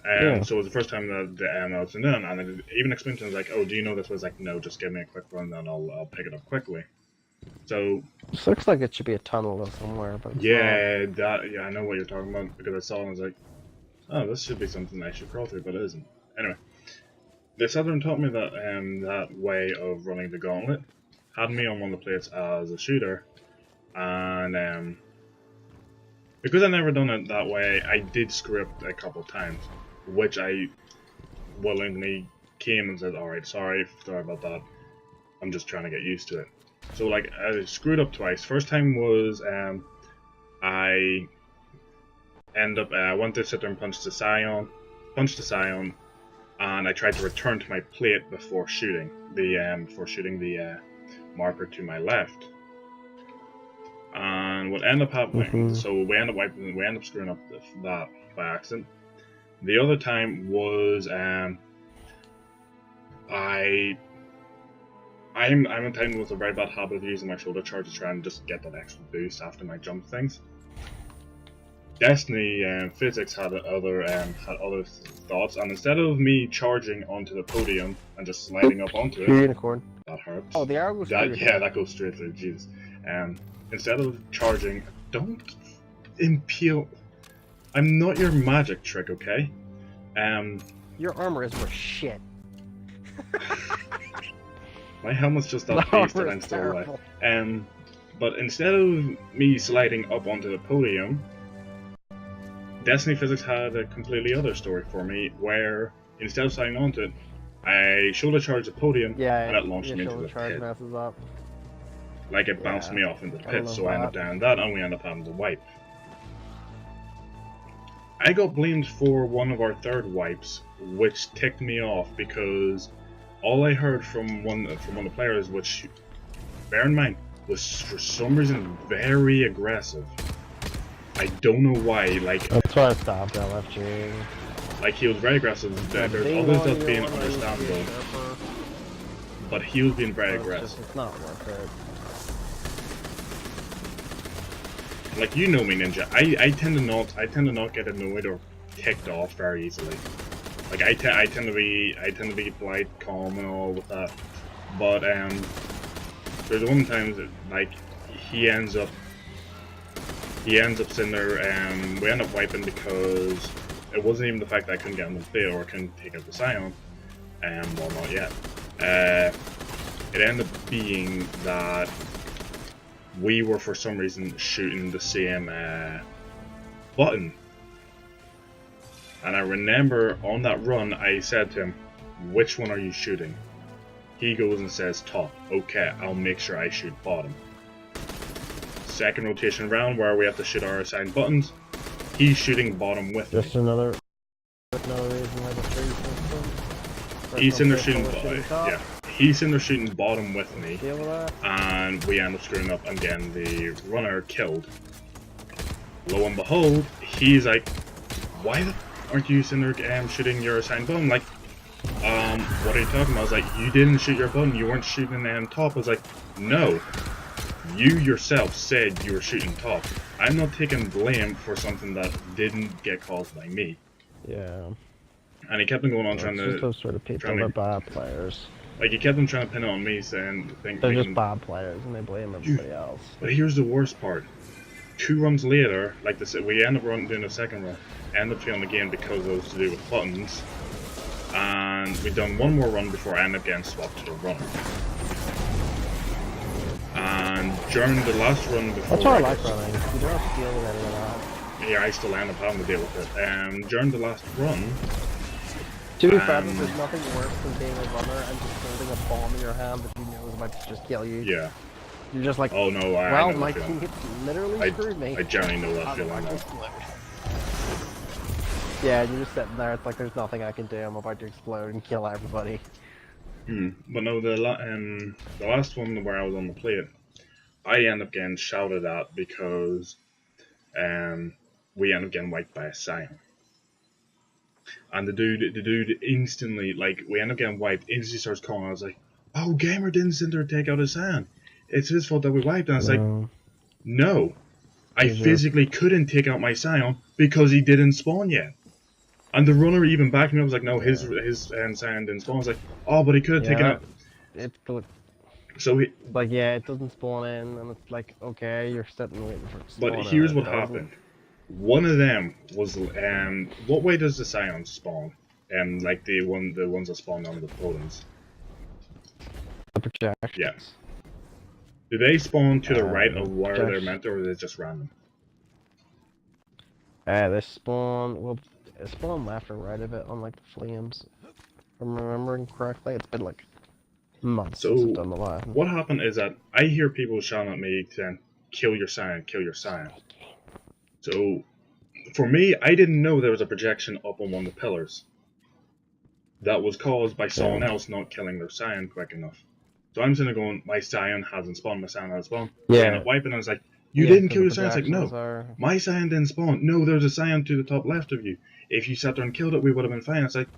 So it was the first time that I was doing it, and I even explained to him, like, oh, do you know this? Was like, no, just give me a quick run, and I'll pick it up quickly. So this looks like it should be a tunnel or somewhere, but yeah, I know what you're talking about, because I saw it and I was like, oh, this should be something I should crawl through, but it isn't. Anyway, the Southern taught me that that way of running the gauntlet, had me on one of the plates as a shooter, and because I never done it that way, I did screw up a couple times, which I willingly came and said, alright, sorry about that, I'm just trying to get used to it. So like, I screwed up twice. First time was, I went to sit there and punch the Scion, and I tried to return to my plate before shooting the marker to my left. And what ended up happening, so we end up screwing up that by accident. The other time was, I'm a time with a very bad habit of using my shoulder charge to try and just get that extra boost after my jump things. Destiny physics had other thoughts, and instead of me charging onto the podium and just sliding up onto it, unicorn. That hurts. Oh, the arrow goes through. Yeah, that goes straight through. Jesus. Instead of charging, don't impale. I'm not your magic trick, okay? Your armor is worth shit. My helmet's just that piece that I'm still alive. But instead of me sliding up onto the podium, Destiny Physics had a completely other story for me, where instead of sliding onto it, I shoulder charged the podium, and it launched me into the pit. Messes up. Like it bounced me off into the pit, so I end up down that, and we end up having to wipe. I got blamed for one of our third wipes, which ticked me off, because all I heard from one of the players, which, bear in mind, was for some reason very aggressive. I don't know why, like... That's why I stopped LFG. Like, he was very aggressive. There's others that's being understandable. But he was being very aggressive. It's not worth it. like, you know me, Ninja. I tend to not get annoyed or ticked off very easily. Like I tend to be polite, calm, and all with that. But there's one time that like he ends up sitting there, and we end up wiping because it wasn't even the fact that I couldn't get on the play or I couldn't take out the Scion, well, not yet. It ended up being that we were for some reason shooting the same button. And I remember on that run, I said to him, "Which one are you shooting?" He goes and says top. Okay, I'll make sure I shoot bottom. Second rotation round where we have to shoot our assigned buttons. He's shooting bottom with me. Just another reason why the tree system. He's in there shooting yeah. He's in there shooting bottom with me. And we end up screwing up and getting the runner killed. Lo and behold, he's like, "Why the aren't you sitting there shooting your assigned button?" Like, what are you talking about? I was like, "You didn't shoot your button, you weren't shooting top." I was like, "No, you yourself said you were shooting top. I'm not taking blame for something that didn't get caused by me." Yeah. And he kept on going on trying to... those sort of people, they're bad players. Like, he kept on trying to pin it on me, saying... They're just bad players, and they blame everybody else. But here's the worst part. 2 runs later, like we end up doing a second run, end up failing the game because it was to do with buttons, and we've done one more run before I end up getting swapped to the runner. And during the last run before... That's why I like running. You don't have to deal with any of that. Yeah, I still end up having to deal with it. During the last run... To be fair, there's nothing worse than being a runner and just holding a bomb in your hand that you know is about to just kill you. Yeah. You're just like, oh no, well, my teammates literally screwed me. I generally know that feeling now. Yeah, you're just sitting there, it's like there's nothing I can do, I'm about to explode and kill everybody. But no, the last one where I was on the plate, I end up getting shouted at because we end up getting wiped by a Scion. And the dude instantly, like, we end up getting wiped, instantly starts calling. I was like, "Oh, Gamer didn't send her to take out his Scion. It's his fault that we wiped." And I was like, "No, I physically couldn't take out my Scion because he didn't spawn yet." And the runner even backed me up. I was like, "No, his Scion didn't spawn." I was like, "Oh, but he could have taken out." So he, like, yeah, it doesn't spawn in, and it's like, okay, you're sitting waiting for it to spawn. But here's what happened. One of them was, what way does the Scion spawn? Like the ones that spawn on the totems. The projections. Yeah. Do they spawn to the right of where they're meant, or is it just random? They spawn, well, they spawn left or right of it on, like, the flames. If I'm remembering correctly, it's been, like, months since I've done the last. What happened is that I hear people shouting at me saying, "Kill your Scion, kill your Scion." So, for me, I didn't know there was a projection up on one of the pillars. That was caused by someone else not killing their Scion quick enough. So I'm sitting there going, "My Scion hasn't spawned, my Scion hasn't spawned." Yeah. I end up wiping, and I was like, "You didn't kill your Scion." It's like, "No, my Scion didn't spawn. No, there's a Scion to the top left of you. If you sat there and killed it, we would have been fine." It's like,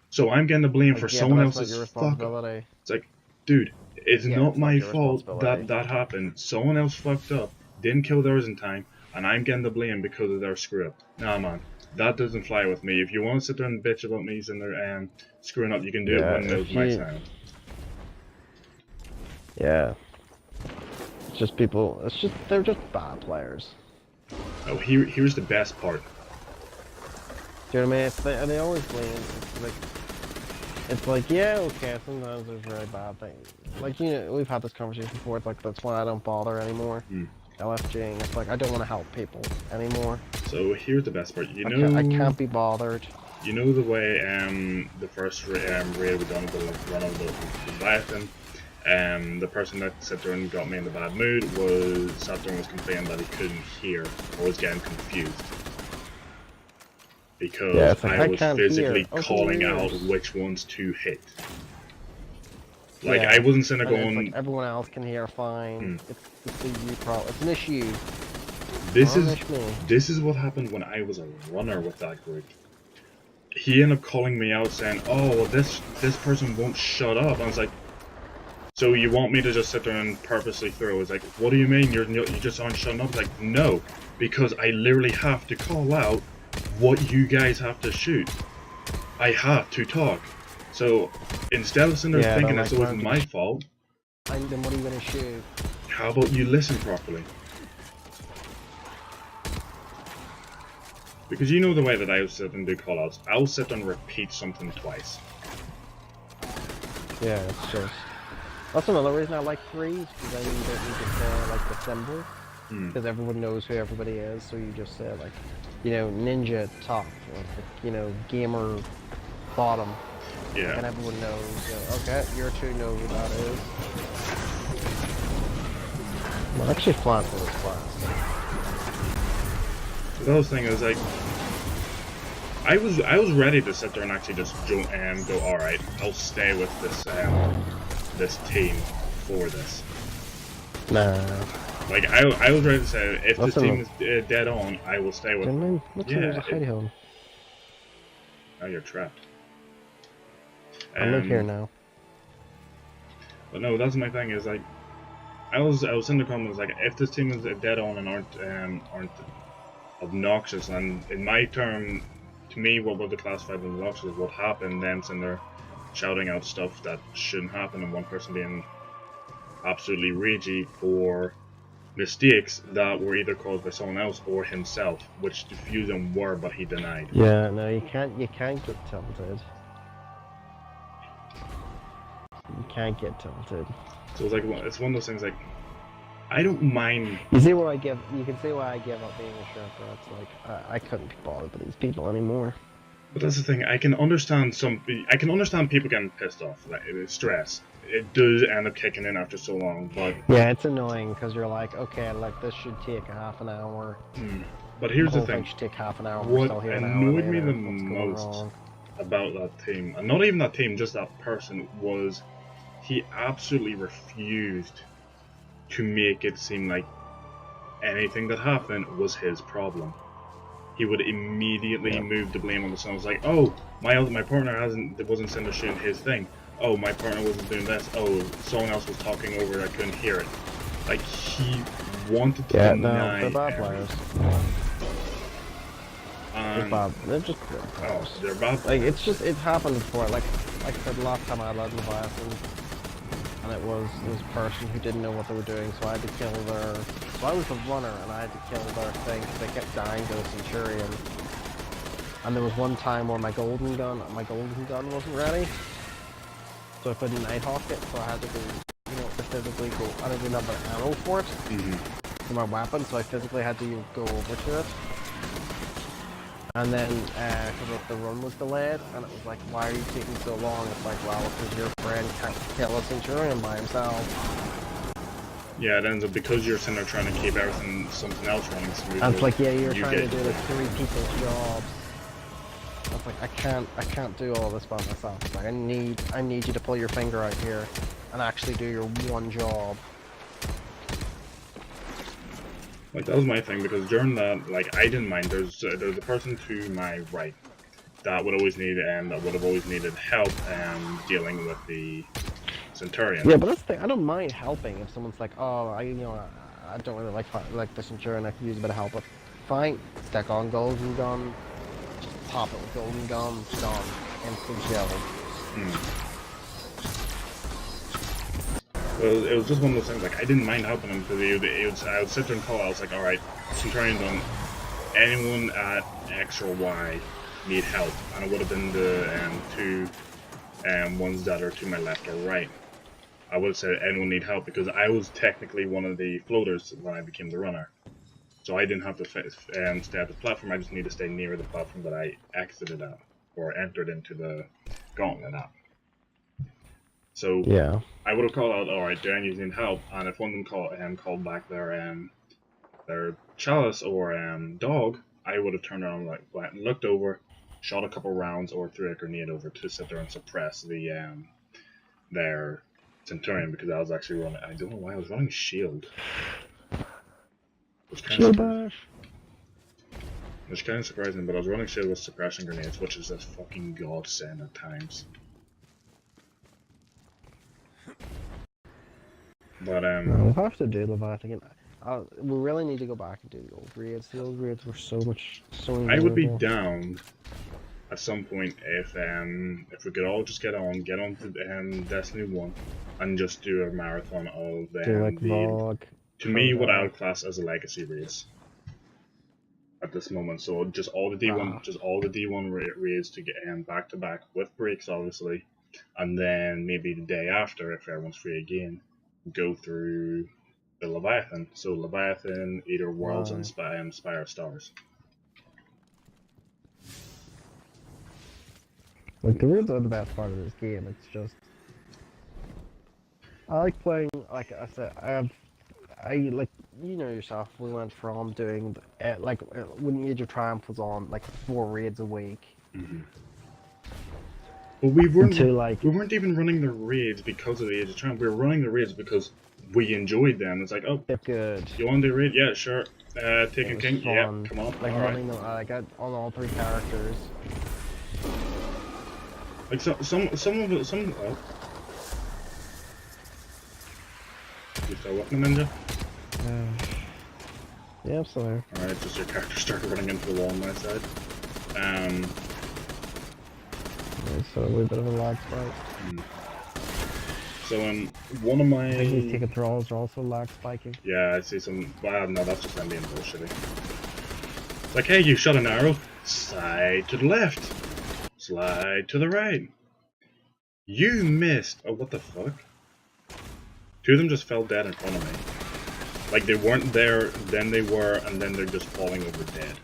so I'm getting the blame for someone else's fuck up. It's like, dude, it's not my fault that happened. Someone else fucked up, didn't kill theirs in time, and I'm getting the blame because of their screw up. Nah, man, that doesn't fly with me. If you want to sit there and bitch about me sitting there screwing up, you can do it when there's my Scion. Yeah. It's just people, they're just bad players. Oh, here's the best part. Do you know what I mean? They always blame, it's like, yeah, okay, sometimes there's really bad things. Like, you know, we've had this conversation before, it's like, that's why I don't bother anymore. LFGing, it's like, I don't want to help people anymore. So here's the best part, I can't be bothered. You know the way, the first raid we done, the run of the Leviathan, the person that sat there and got me in the bad mood sat there and was complaining that he couldn't hear or was getting confused. Because I was physically calling out which ones to hit. Like, I wasn't sitting there going... Like, everyone else can hear fine. It's you problem. It's an issue. This is what happened when I was a runner with that group. He ended up calling me out saying, "Oh, well, this person won't shut up." I was like, So you want me to just sit there and purposely throw? It's like, what do you mean you just aren't shutting up? It's like, no, because I literally have to call out what you guys have to shoot. I have to talk. So instead of sitting there thinking it's always my fault, then what are you gonna shoot? how about you listen properly? Because you know the way that I will sit and do callouts. I'll sit and repeat something twice. Yeah, it's true. That's another reason I like threes, because then you don't need to say like the symbol, because everyone knows who everybody is. So you just say like, you know, ninja top, or like, you know, gamer bottom. Yeah. And everyone knows. Okay, your two know who that is. I'm actually flat for this class. The whole thing is like, I was ready to sit there and actually just go, all right, I'll stay with this this team for this. Nah. Like I was ready to say, if this team is dead on, I will stay with them. Yeah. Now you're trapped. I live here now. But no, that's my thing. Is like, I was in the comments like, if this team is dead on and aren't obnoxious, and in my term, to me, what would the classified as obnoxious is what happened. Then sitting there shouting out stuff that shouldn't happen, and one person being absolutely ragey for mistakes that were either caused by someone else or himself, which the few of them were, but he denied. Yeah, no, you can't get tilted. You can't get tilted. So it's like, it's one of those things like, I don't mind. You can see why I give up being a sheriff. It's like I couldn't be bothered with these people anymore. But that's the thing. I can understand people getting pissed off, like stress. It does end up kicking in after so long, but yeah, it's annoying because you're like, okay, like this should take a half an hour. But here's the thing. Should take half an hour. What annoyed me the most about that team, and not even that team, just that person, was he absolutely refused to make it seem like anything that happened was his problem. He would immediately move the blame on the son. It was like, oh, my partner wasn't sitting there shooting his thing. Oh, my partner wasn't doing this. Oh, someone else was talking over it, I couldn't hear it. Like, he wanted to deny. They're bad players. They're just bad players. Oh, they're bad. Like, it's happened before. Like I said, the last time I led Leviathan, and it was this person who didn't know what they were doing, so I had to kill their... So I was the runner, and I had to kill their thing, because they kept dying to the Centurion. And there was one time where my golden gun wasn't ready. So I couldn't nighthawk it, so I had to go, you know, to physically go... I didn't have an ammo for it, for my weapon, so I physically had to go over to it. And then, because the run was delayed, and it was like, why are you taking so long? It's like, well, because your friend can't kill a Centurion by himself. Yeah, it ends up because you're sitting there trying to keep something else running smoothly. And it's like, yeah, you're trying to do like 3 people's jobs. It's like, I can't do all this by myself. It's like, I need you to pull your finger out here and actually do your one job. Like, that was my thing, because during that, like, I didn't mind. There's a person to my right that would always need, that would have always needed help dealing with the Centurion. Yeah, but that's the thing. I don't mind helping if someone's like, oh, I don't really like the Centurion. I could use a bit of help. But fine, stick on golden gun, just pop it with golden gun, done, instant kill. Well, it was just one of those things, like, I didn't mind helping him, because I would sit there and call, I was like, alright, Centurion done, anyone at X or Y need help, and it would have been the 2 ones that are to my left or right. I would have said anyone need help, because I was technically one of the floaters when I became the runner. So I didn't have to stay at the platform, I just need to stay near the platform that I exited at, or entered into the gauntlet at. So yeah, I would have called out, alright, do any of you need help? And if one of them called back their chalice or dog, I would have turned around, like, went and looked over, shot a couple rounds, or threw a grenade over to sit there and suppress the their Centurion, because I was actually running. I don't know why I was running shield. Which kind of surprising, but I was running shield with suppression grenades, which is a fucking godsend at times. But we'll have to do Leviathan again. We really need to go back and do the old raids. The old raids were so I would be enjoyable. down at some point if we could all just get on to Destiny 1 and just do a marathon of like Vlog, to me what I would class as a legacy raids at this moment. So just all the D1 raids to get back to back with breaks obviously, and then maybe the day after if everyone's free again, go through the Leviathan. So Leviathan, Eater Worlds, and Spire Stars. Like the raids are the best part of this game. It's just I like playing. Like I said, I like you know yourself. We went from doing when Age of Triumph was on like 4 raids a week. Mm-hmm. Well, we weren't we weren't even running the raids because of the Age of Triumph. We were running the raids because we enjoyed them. It's like, oh, good. You want to do a raid? Yeah, sure. Taken King? Fun. Yeah, come on. Like all running right. them, I got on all 3 characters. Like some of it, some. Oh. You still working, Ninja? Yeah, I'm still there. Alright, just your character started running into the wall on my side. So a little bit of a lag spike. So one of my... I think these ticket thralls are also lag spiking. Yeah, I see some... Well, no, that's just them being bullshitty. It's like, hey, you shot an arrow. Slide to the left. Slide to the right. You missed. Oh, what the fuck? 2 of them just fell dead in front of me. Like, they weren't there, then they were, and then they're just falling over dead.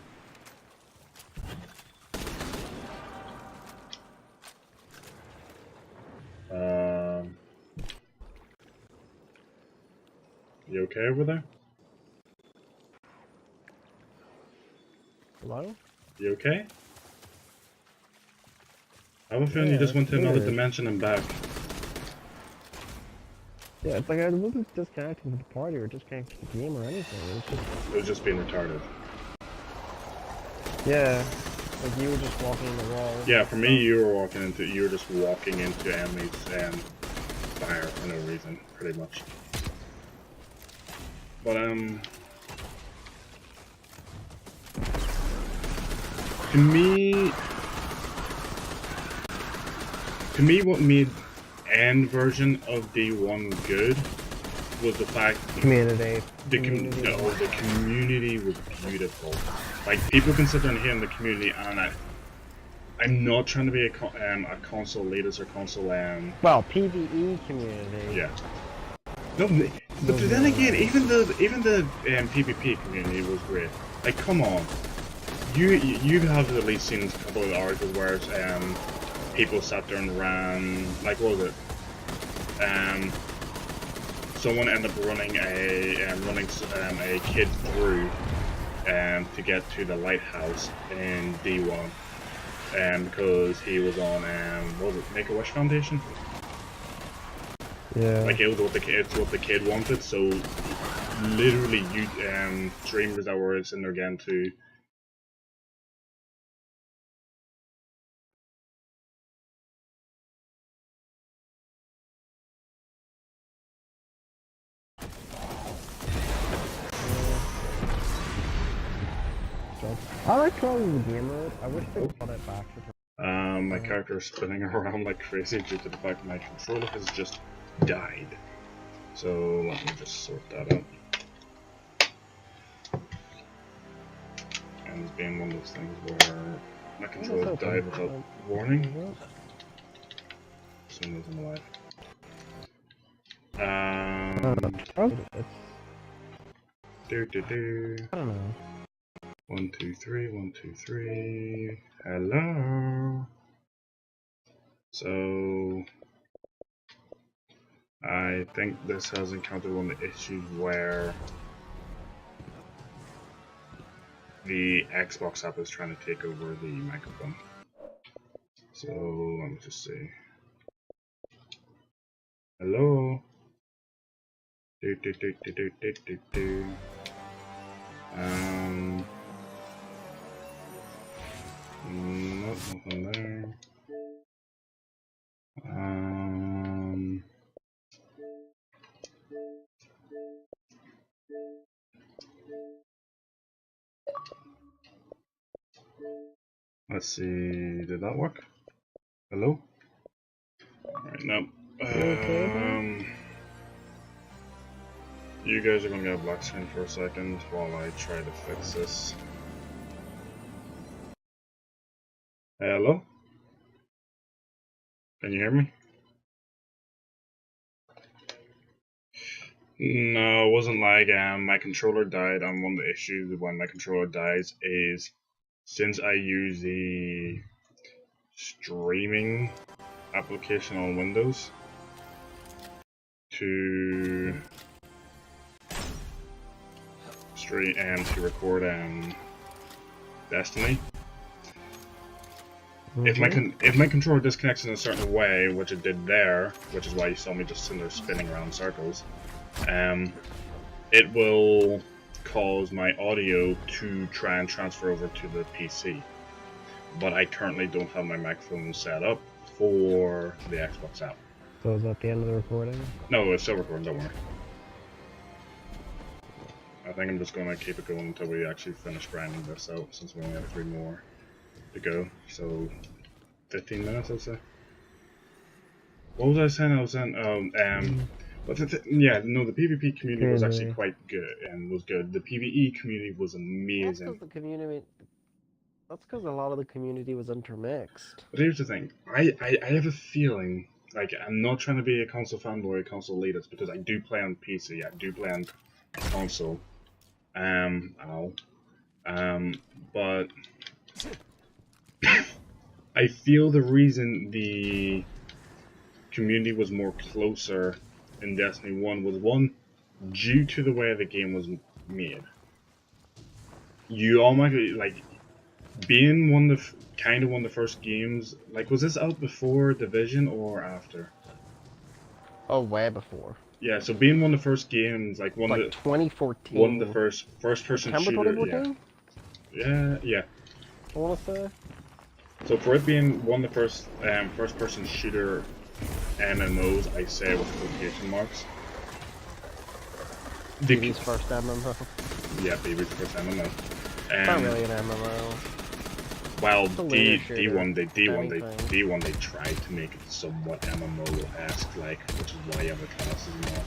You okay over there? Hello? You okay? I have a feeling you just went to another dimension and back. Yeah, it's like I wasn't disconnecting from the party or disconnecting from the game or anything. It was just being retarded. Yeah, like you were just walking in the wall. Yeah, for me, you were just walking into enemies fire for no reason, pretty much. But to me, what made end version of D1 good was the fact the community was beautiful. Like, people can sit there and hate on the community, and I'm not trying to be a console elitist or console well, PvE community. Yeah. No, but then again, even the PvP community was great. Like, come on, you have at least seen a couple of articles where people sat there and ran, like, what was it? Someone ended up running a kid through to get to the lighthouse in D1, because he was on what was it, Make-A-Wish Foundation? Yeah. Like, it's what the kid wanted. So literally, streamers that were sitting there getting to. I like calling the game mode. I wish they would put it back. My character is spinning around like crazy due to the fact my controller has just died. So let me just sort that out. And it's being one of those things where my controller died without warning. So I'm alive. I don't know. 1, 2, 3, 1, 2, 3. Hello. So I think this has encountered one of the issues where the Xbox app is trying to take over the microphone. So let me just see. Hello. Nothing there. Let's see, did that work? Hello? Alright, no. You guys are gonna get a black screen for a second while I try to fix this. Hello? Can you hear me? No, it wasn't like my controller died, and one of the issues when my controller dies is since I use the streaming application on Windows to stream and to record Destiny. If my controller disconnects in a certain way, which it did there, which is why you saw me just sitting there spinning around in circles, it will cause my audio to try and transfer over to the PC. But I currently don't have my microphone set up for the Xbox app. So is that the end of the recording? No, it's still recording, don't worry. I think I'm just going to keep it going until we actually finish grinding this out, since we only have 3 more to go. So, 15 minutes, I'd say. What was I saying? I was saying, yeah, no, the PvP community was actually quite good, and was good. The PvE community was amazing. That's because a lot of the community was intermixed. But here's the thing, I have a feeling, like, I'm not trying to be a console fanboy or console elitist, because I do play on PC, I do play on console, but I feel the reason the community was more closer in Destiny 1 was, one, due to the way the game was made. You automatically, like, being one of the first games, like, was this out before Division or after? Oh, way before. Yeah, so being one of the first games, like 2014. One of the first person shooter. 2014? Yeah. I want to say. So for it being one of the first person shooter MMOs, I say with quotation marks. BB's first MMO. Yeah, BB's first MMO. Not really an MMO. Well, D1 they tried to make it somewhat MMO-esque, like, which is why you have the classes and all.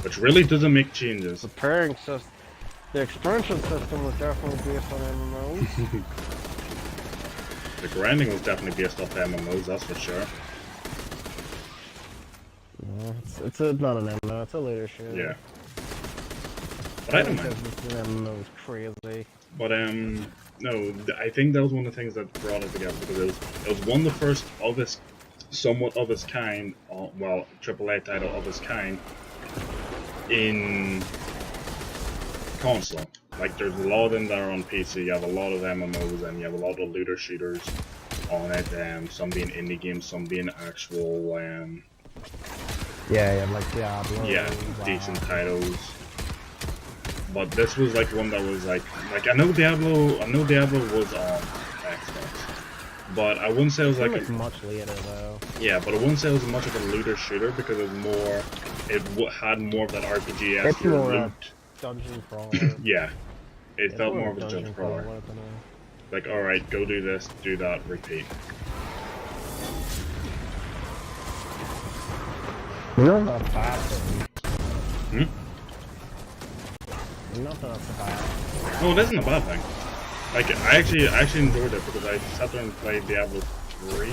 Which really doesn't make changes. The pairing system, the expansion system was definitely based on MMOs. The grinding was definitely based off MMOs, that's for sure. Yeah, it's not an MMO, it's a leadership. Yeah. But I don't mind. The MMO is crazy. But no, I think that was one of the things that brought it together, because it was one of the first of its, somewhat of its kind, well, AAA title of its kind, in console. Like, there's a lot of them that are on PC, you have a lot of MMOs, and you have a lot of looter shooters on it, some being indie games, some being actual, yeah, like Diablo. Yeah, decent titles. But this was like one that was like I know Diablo was on Xbox, but I wouldn't say it was like much later though. Yeah, but I wouldn't say it was much of a looter shooter, because it was more, it had more of that RPG-esque loot. Dungeon crawler. Yeah, it felt more of a dungeon crawler. Like, all right, go do this, do that, repeat. You're not bad thing. Not that that's bad. No, it isn't a bad thing. Like, I actually enjoyed it, because I sat there and played Diablo 3.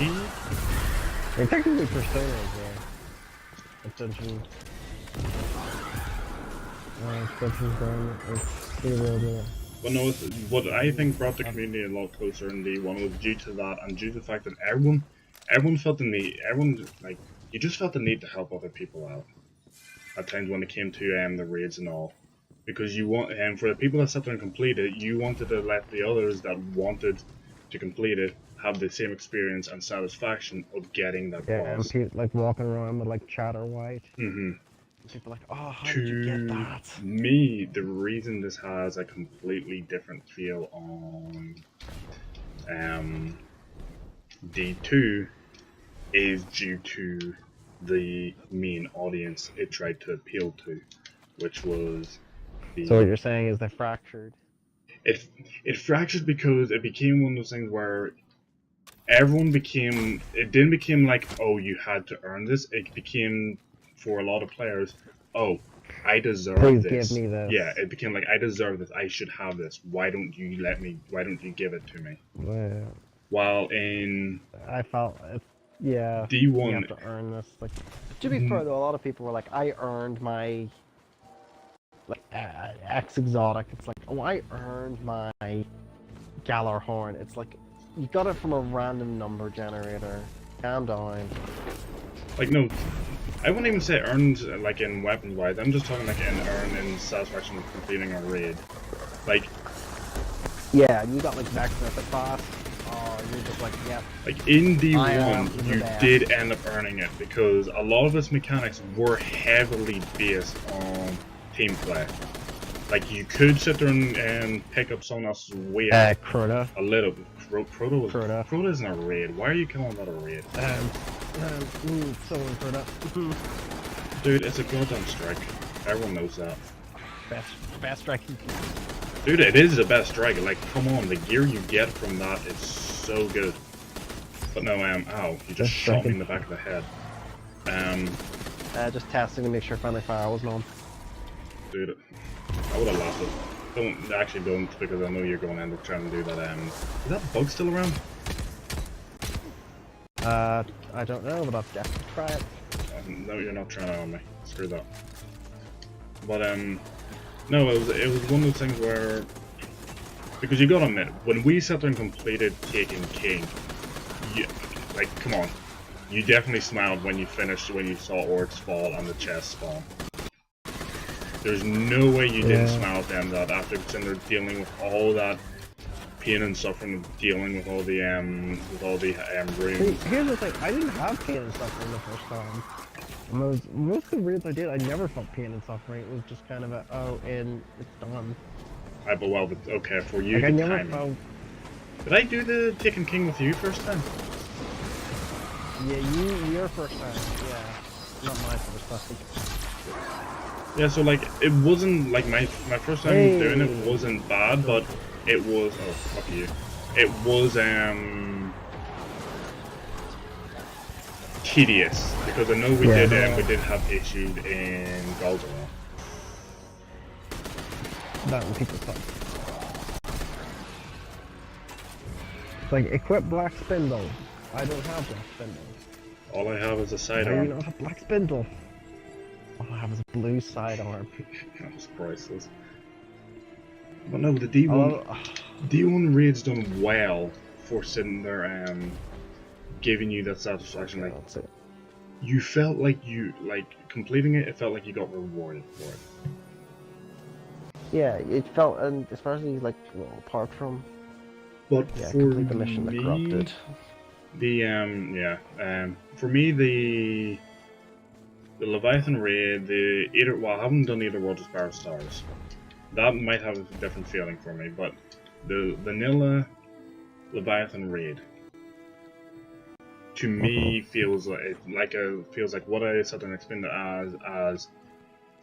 They're technically personas there. Extension. But no, what I think brought the community a lot closer in D1 was due to that, and due to the fact that everyone felt the need, you just felt the need to help other people out. At times when it came to the raids and all. Because you want, for the people that sat there and completed it, you wanted to let the others that wanted to complete it have the same experience and satisfaction of getting that boss. Yeah, like walking around with like chatter white. People are like, oh, how did you get that? To me, the reason this has a completely different feel on D2 is due to the main audience it tried to appeal to, which was the... So what you're saying is they're fractured? it fractured because it became one of those things where everyone became. It didn't become like, oh, you had to earn this. It became for a lot of players, oh, I deserve Please this. give me this. Yeah, it became like, I deserve this. I should have this. Why don't you let me? Why don't you give it to me? Yeah. While in I felt yeah. D1, you have to earn this. Like, to be fair though, a lot of people were like, I earned my like X exotic. It's like, oh, I earned my Galar horn. It's like, you got it from a random number generator. Calm down. like, no, I wouldn't even say earned like in weapons wise. I'm just talking like in earn in satisfaction of completing a raid. Like, yeah, you got like Vex at fast. Oh, you're just like, yep. Like in D1, you did end up earning it because a lot of its mechanics were heavily based on team play. Like, you could sit there and pick up someone else's weight Crota. a little. Crota isn't a raid. Why are you calling that a raid? Someone Crota. Dude, it's a goddamn strike. Everyone knows that. Best strike. Dude, it is the best strike. Like, come on, the gear you get from that is so good. But no, ow, you just shot me in the back of the head. Just testing to make sure friendly fire wasn't on. Dude, I would have lost it. Don't, because I know you're going to end up trying to do that, is that bug still around? I don't know, but I'll definitely try it. No, you're not trying it on me. Screw that. But, no, it was one of those things where, because you gotta admit, when we sat there and completed Taken King, like, come on, you definitely smiled when you finished, when you saw orcs fall and the chest spawn. There's no way you didn't smile at them that after sitting there dealing with all that pain and suffering of dealing with all the runes. See, here's the thing, I didn't have pain and suffering the first time. Most of the raids I did, I never felt pain and suffering. It was just kind of a, oh, and it's done. But okay, for you, like, the I never timing. felt... Did I do the Taken King with you first time? Yeah, your first time, yeah. Not my first time. Yeah, so like, it wasn't, like, my first time doing it wasn't bad, but it was, oh, fuck you. It was, tedious, because I know we did have issues in Golden. That when people talk. It's like, equip Black Spindle. I don't have Black Spindle. All I have is a sidearm. Why do you not have Black Spindle? All I have is a blue sidearm. That was priceless. But no, the D1 raid's done well for sitting there giving you that satisfaction. Like, that's it. You felt like completing it, it felt like you got rewarded for it. Yeah, it felt, and especially like, well, apart from, but yeah, for complete the mission that corrupted. For me, the Leviathan Raid, I haven't done either World of Sparrow Stars. That might have a different feeling for me, but the vanilla Leviathan Raid, to me, feels like what I sat there and explained it as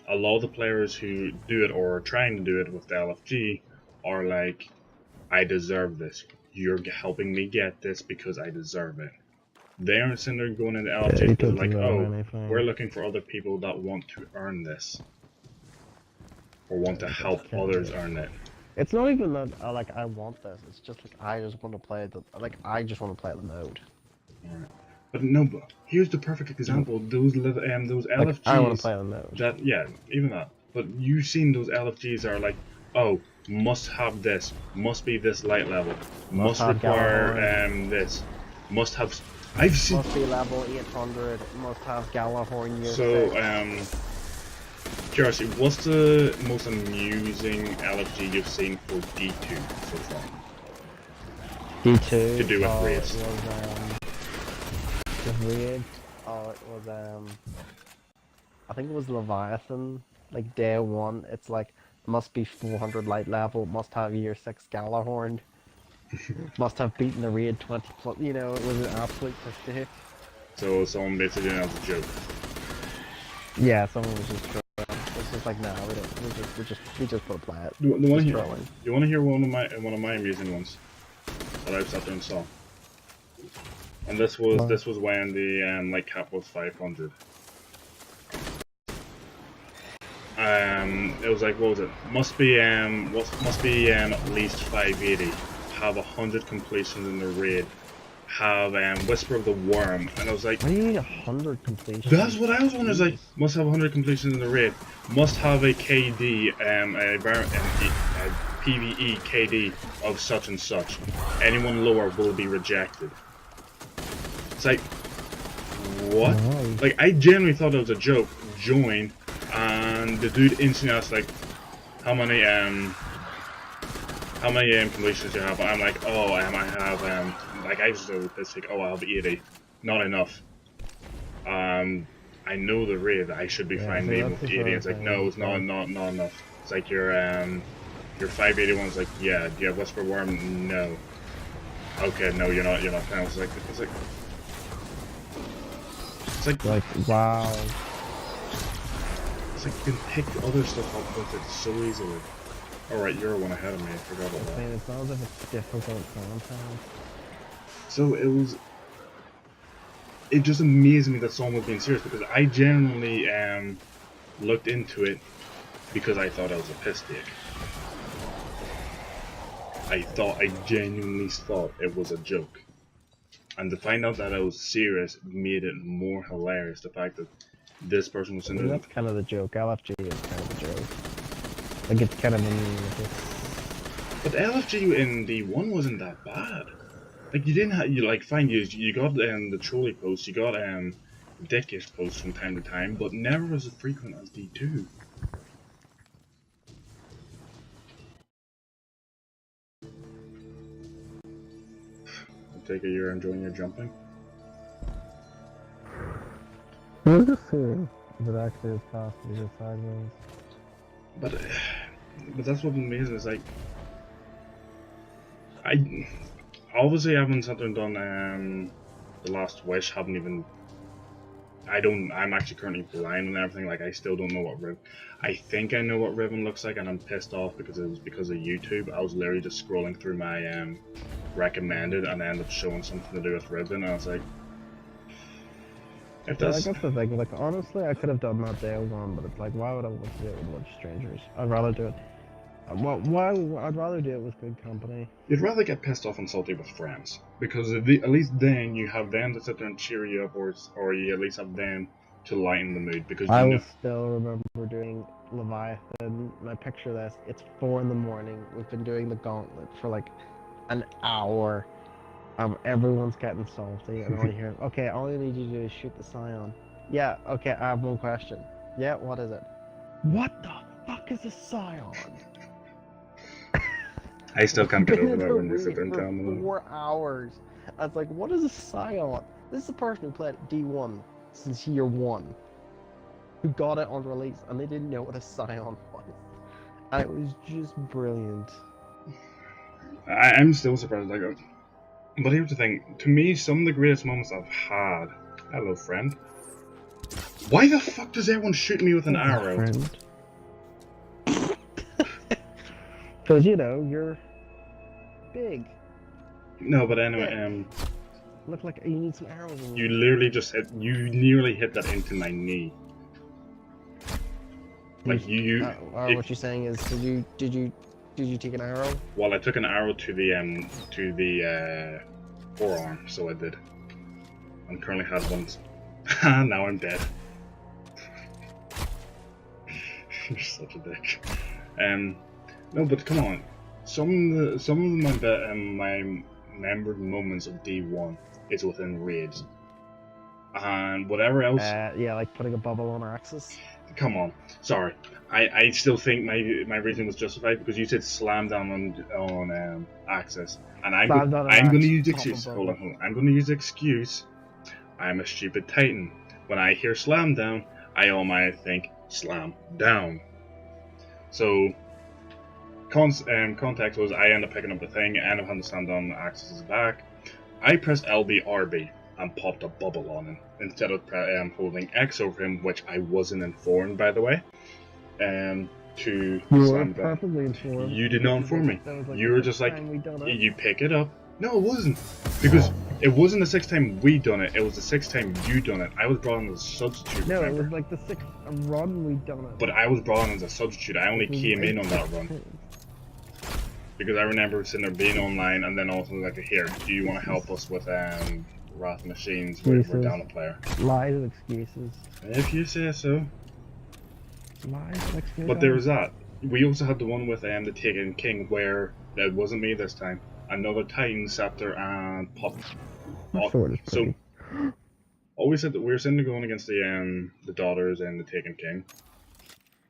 a lot of the players who do it or are trying to do it with the LFG are like, I deserve this. You're helping me get this because I deserve it. They aren't sitting there going into LFG because they're like, oh, we're looking for other people that want to earn this. Or want to help others earn it. It's not even that like I want this. It's just like I just want to play I just want to play the mode. Alright. But no, but here's the perfect example. Those LFGs. Like, I want to play the mode. Even that. But you've seen those LFGs are like, oh, must have this, must be this light level, must require this, must have. I've seen. Must be level 800. Must have Galahorn. So curiosity, what's the most amusing LFG you've seen for D2 so far? D2. To do with raids. It was raid. Oh, it was I think it was Leviathan. Like day 1, it's like must be 400 light level. Must have year 6 Galahorn. Must have beaten the raid 20 plus. You know, it was an absolute mistake. So someone basically did it as a joke. Yeah, someone was just trying. It's just like, no, we don't. We just put a plat. You want to hear one of my amusing ones that I've sat there and saw? And this was when the like cap was 500. It was like, what was it? Must be at least 580. Have 100 completions in the raid. Have Whisper of the Worm, and I was like, what do you need 100 completions? That's what I was wondering. Is like, must have 100 completions in the raid. Must have a KD, a PVE KD of such and such. Anyone lower will be rejected. It's like, what? Why? Like, I genuinely thought it was a joke. Join, and the dude instantly asked like, how many completions do you have? I'm like, oh, I have like I just did this like, oh, I have 80. Not enough. I know the raid. I should be fine maybe with 80. It's like, no, it's not enough. It's like your 581's like, yeah. Do you have Whisper Worm? No. Okay, no, you're not fine. It's like wow. It's like you can pick other stuff up with it so easily. Alright, you're one ahead of me. I forgot about that. It's not as if it's difficult content. So it just amazed me that someone was being serious, because I genuinely looked into it because I thought I was a piss take. I genuinely thought it was a joke. And to find out that I was serious made it more hilarious. The fact that this person was in there. That's kind of the joke. LFG is kind of the joke. Like, it's kind of mean. But LFG in D1 wasn't that bad. Like, you didn't have, you got the trolley posts, you got dickish posts from time to time, but never as frequent as D2. I take it you're enjoying your jumping? I'm just seeing if it actually is possible to go sideways. But that's what amazing is, like, I obviously haven't sat there and done the Last Wish. Haven't even. I'm actually currently blind and everything. Like, I still don't know what Ribbon. I think I know what Ribbon looks like, and I'm pissed off because it was because of YouTube. I was literally just scrolling through my recommended, and I ended up showing something to do with Ribbon, and I was like, if that's. I guess the thing, like, honestly, I could have done that day one, but it's like, why would I want to do it with a bunch of strangers? I'd rather do it. I'd rather do it with good company. You'd rather get pissed off and salty with friends, because at least then you have them to sit there and cheer you up, or you at least have them to lighten the mood. Because I will still remember doing Leviathan, and I picture this. It's 4 in the morning. We've been doing the gauntlet for like an hour. Everyone's getting salty, and all you hear, okay, all you need you to do is shoot the Scion. Yeah, okay, I have one question. Yeah, what is it? What the fuck is a Scion? I still can't get over that when you sit there and tell me. 4 hours. I was like, what is a Scion? This is the person who played D1 since year 1, who got it on release, and they didn't know what a Scion was. And it was just brilliant. I'm still surprised. Like, but here's the thing. To me, some of the greatest moments I've had. Hello, friend. Why the fuck does everyone shoot me with an arrow? Friend. Because, you know, you're big. No, but anyway, Look like you need some arrows in you literally just hit, you nearly hit that into my knee. Like, what you're saying is, did you take an arrow? Well, I took an arrow to the forearm, so I did. And currently had one. Now I'm dead. You're such a dick. No, but come on. Some of my remembered moments of D1 is within raids, and whatever else. Yeah, like putting a bubble on Axis. Come on, sorry. I still think my reasoning was justified, because you said slam down on Axis, and I'm going to use the excuse. Hold on. I'm going to use the excuse. I'm a stupid Titan. When I hear slam down, I automatically think slam down. So. Context was I end up picking up the thing, I end up having to stand on Axis's back. I pressed LB/RB and popped a bubble on him instead of holding X over him, which I wasn't informed, by the way. to You slam were the perfectly informed. You did not inform me. Like You were just like, we done it. you pick it up. No, it wasn't. Because it wasn't the 6th time we done it, it was the 6th time you done it. I was brought in as a substitute, No, remember? it was like the 6th run we done it. But I was brought in as a substitute, I only came in on that run. Because I remember sitting there being online and then also like, here, do you want to help us with Wrath Machines? We're down a player. Lies and excuses. If you say so. Lies and excuses. But there was that. We also had the one with the Taken King where it wasn't me this time. Another Titan sat there and popped. So always said that we were sitting there going against the daughters and the Taken King.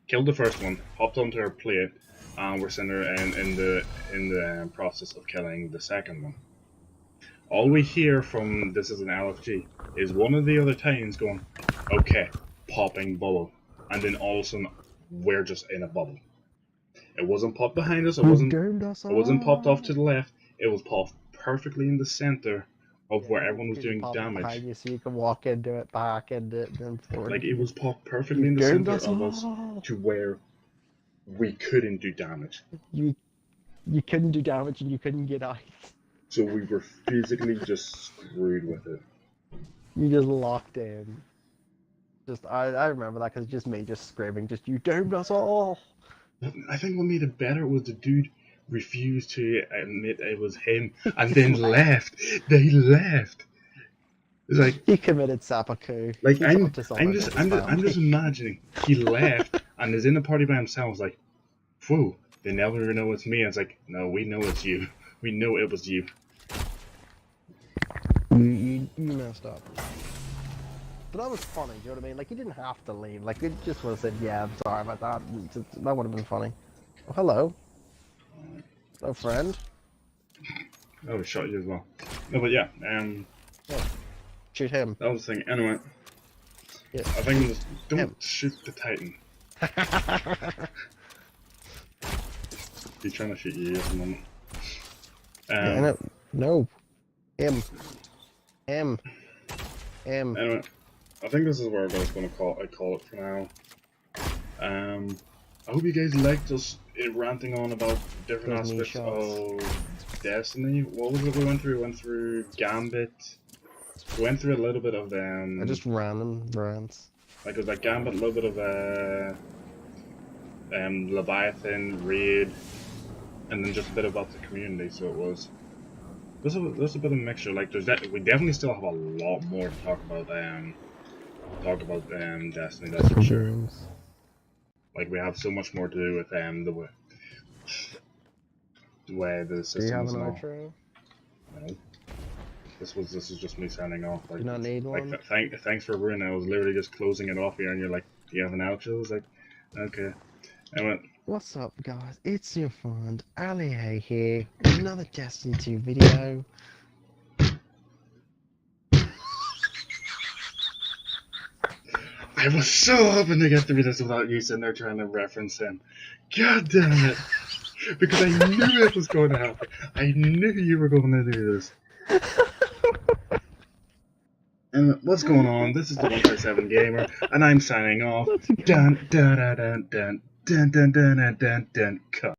Killed the first one, hopped onto her plate, and we're sitting there in the process of killing the second one. All we hear from this is an LFG is one of the other Titans going, okay, popping bubble, and then all of a sudden we're just in a bubble. It wasn't popped behind us. It wasn't popped off to the left. It was popped perfectly in the center of where everyone was doing damage. You so you can walk into it, back into it, then forward. Like it was popped perfectly in the center of us to where we couldn't do damage. You couldn't do damage and you couldn't get out. So we were physically just screwed with it. You just locked in. I remember that because just me just screaming, just you doomed us all. I think what made it better was the dude refused to admit it was him and then left. They left. It's like he committed seppuku. Like I'm just imagining he left and is in the party by himself. Like, whoa, they never know it's me. And it's like, no, we know it's you. We know it was you. You messed up. But that was funny, do you know what I mean? Like, you didn't have to leave. Like, you just would have said, yeah, I'm sorry about that. That would have been funny. Oh, hello. Hello, friend. Oh, he shot you as well. No, but yeah, yeah. Shoot him. That was the thing. Anyway. Yeah. I think just don't shoot the Titan. He's trying to shoot you at the moment. No. Him. Anyway, I think this is where I'm going to call it for now. I hope you guys liked us ranting on about different aspects of Destiny. What was it we went through? We went through Gambit. We went through a little bit of just random rants. Like it was like Gambit, a little bit of Leviathan Raid, and then just a bit about the community. So it was. There's a bit of a mixture. Like we definitely still have a lot more to talk about. Destiny. That's for sure. Like we have so much more to do with the way the system is. Do you have an outro? No. This is just me signing off. Like, do you not need one? Like thanks for ruining. I was literally just closing it off here, and you're like, "Do you have an outro?" I was like, "Okay." I went. What's up, guys? It's your friend Ali here. Another Destiny 2 video. I was so hoping to get through this without you sitting there trying to reference him. God damn it! Because I knew it was going to happen. I knew you were going to do this. And what's going on? This is the 157 Gamer, and I'm signing off. Dun dun dun dun dun dun dun dun dun dun. Cut.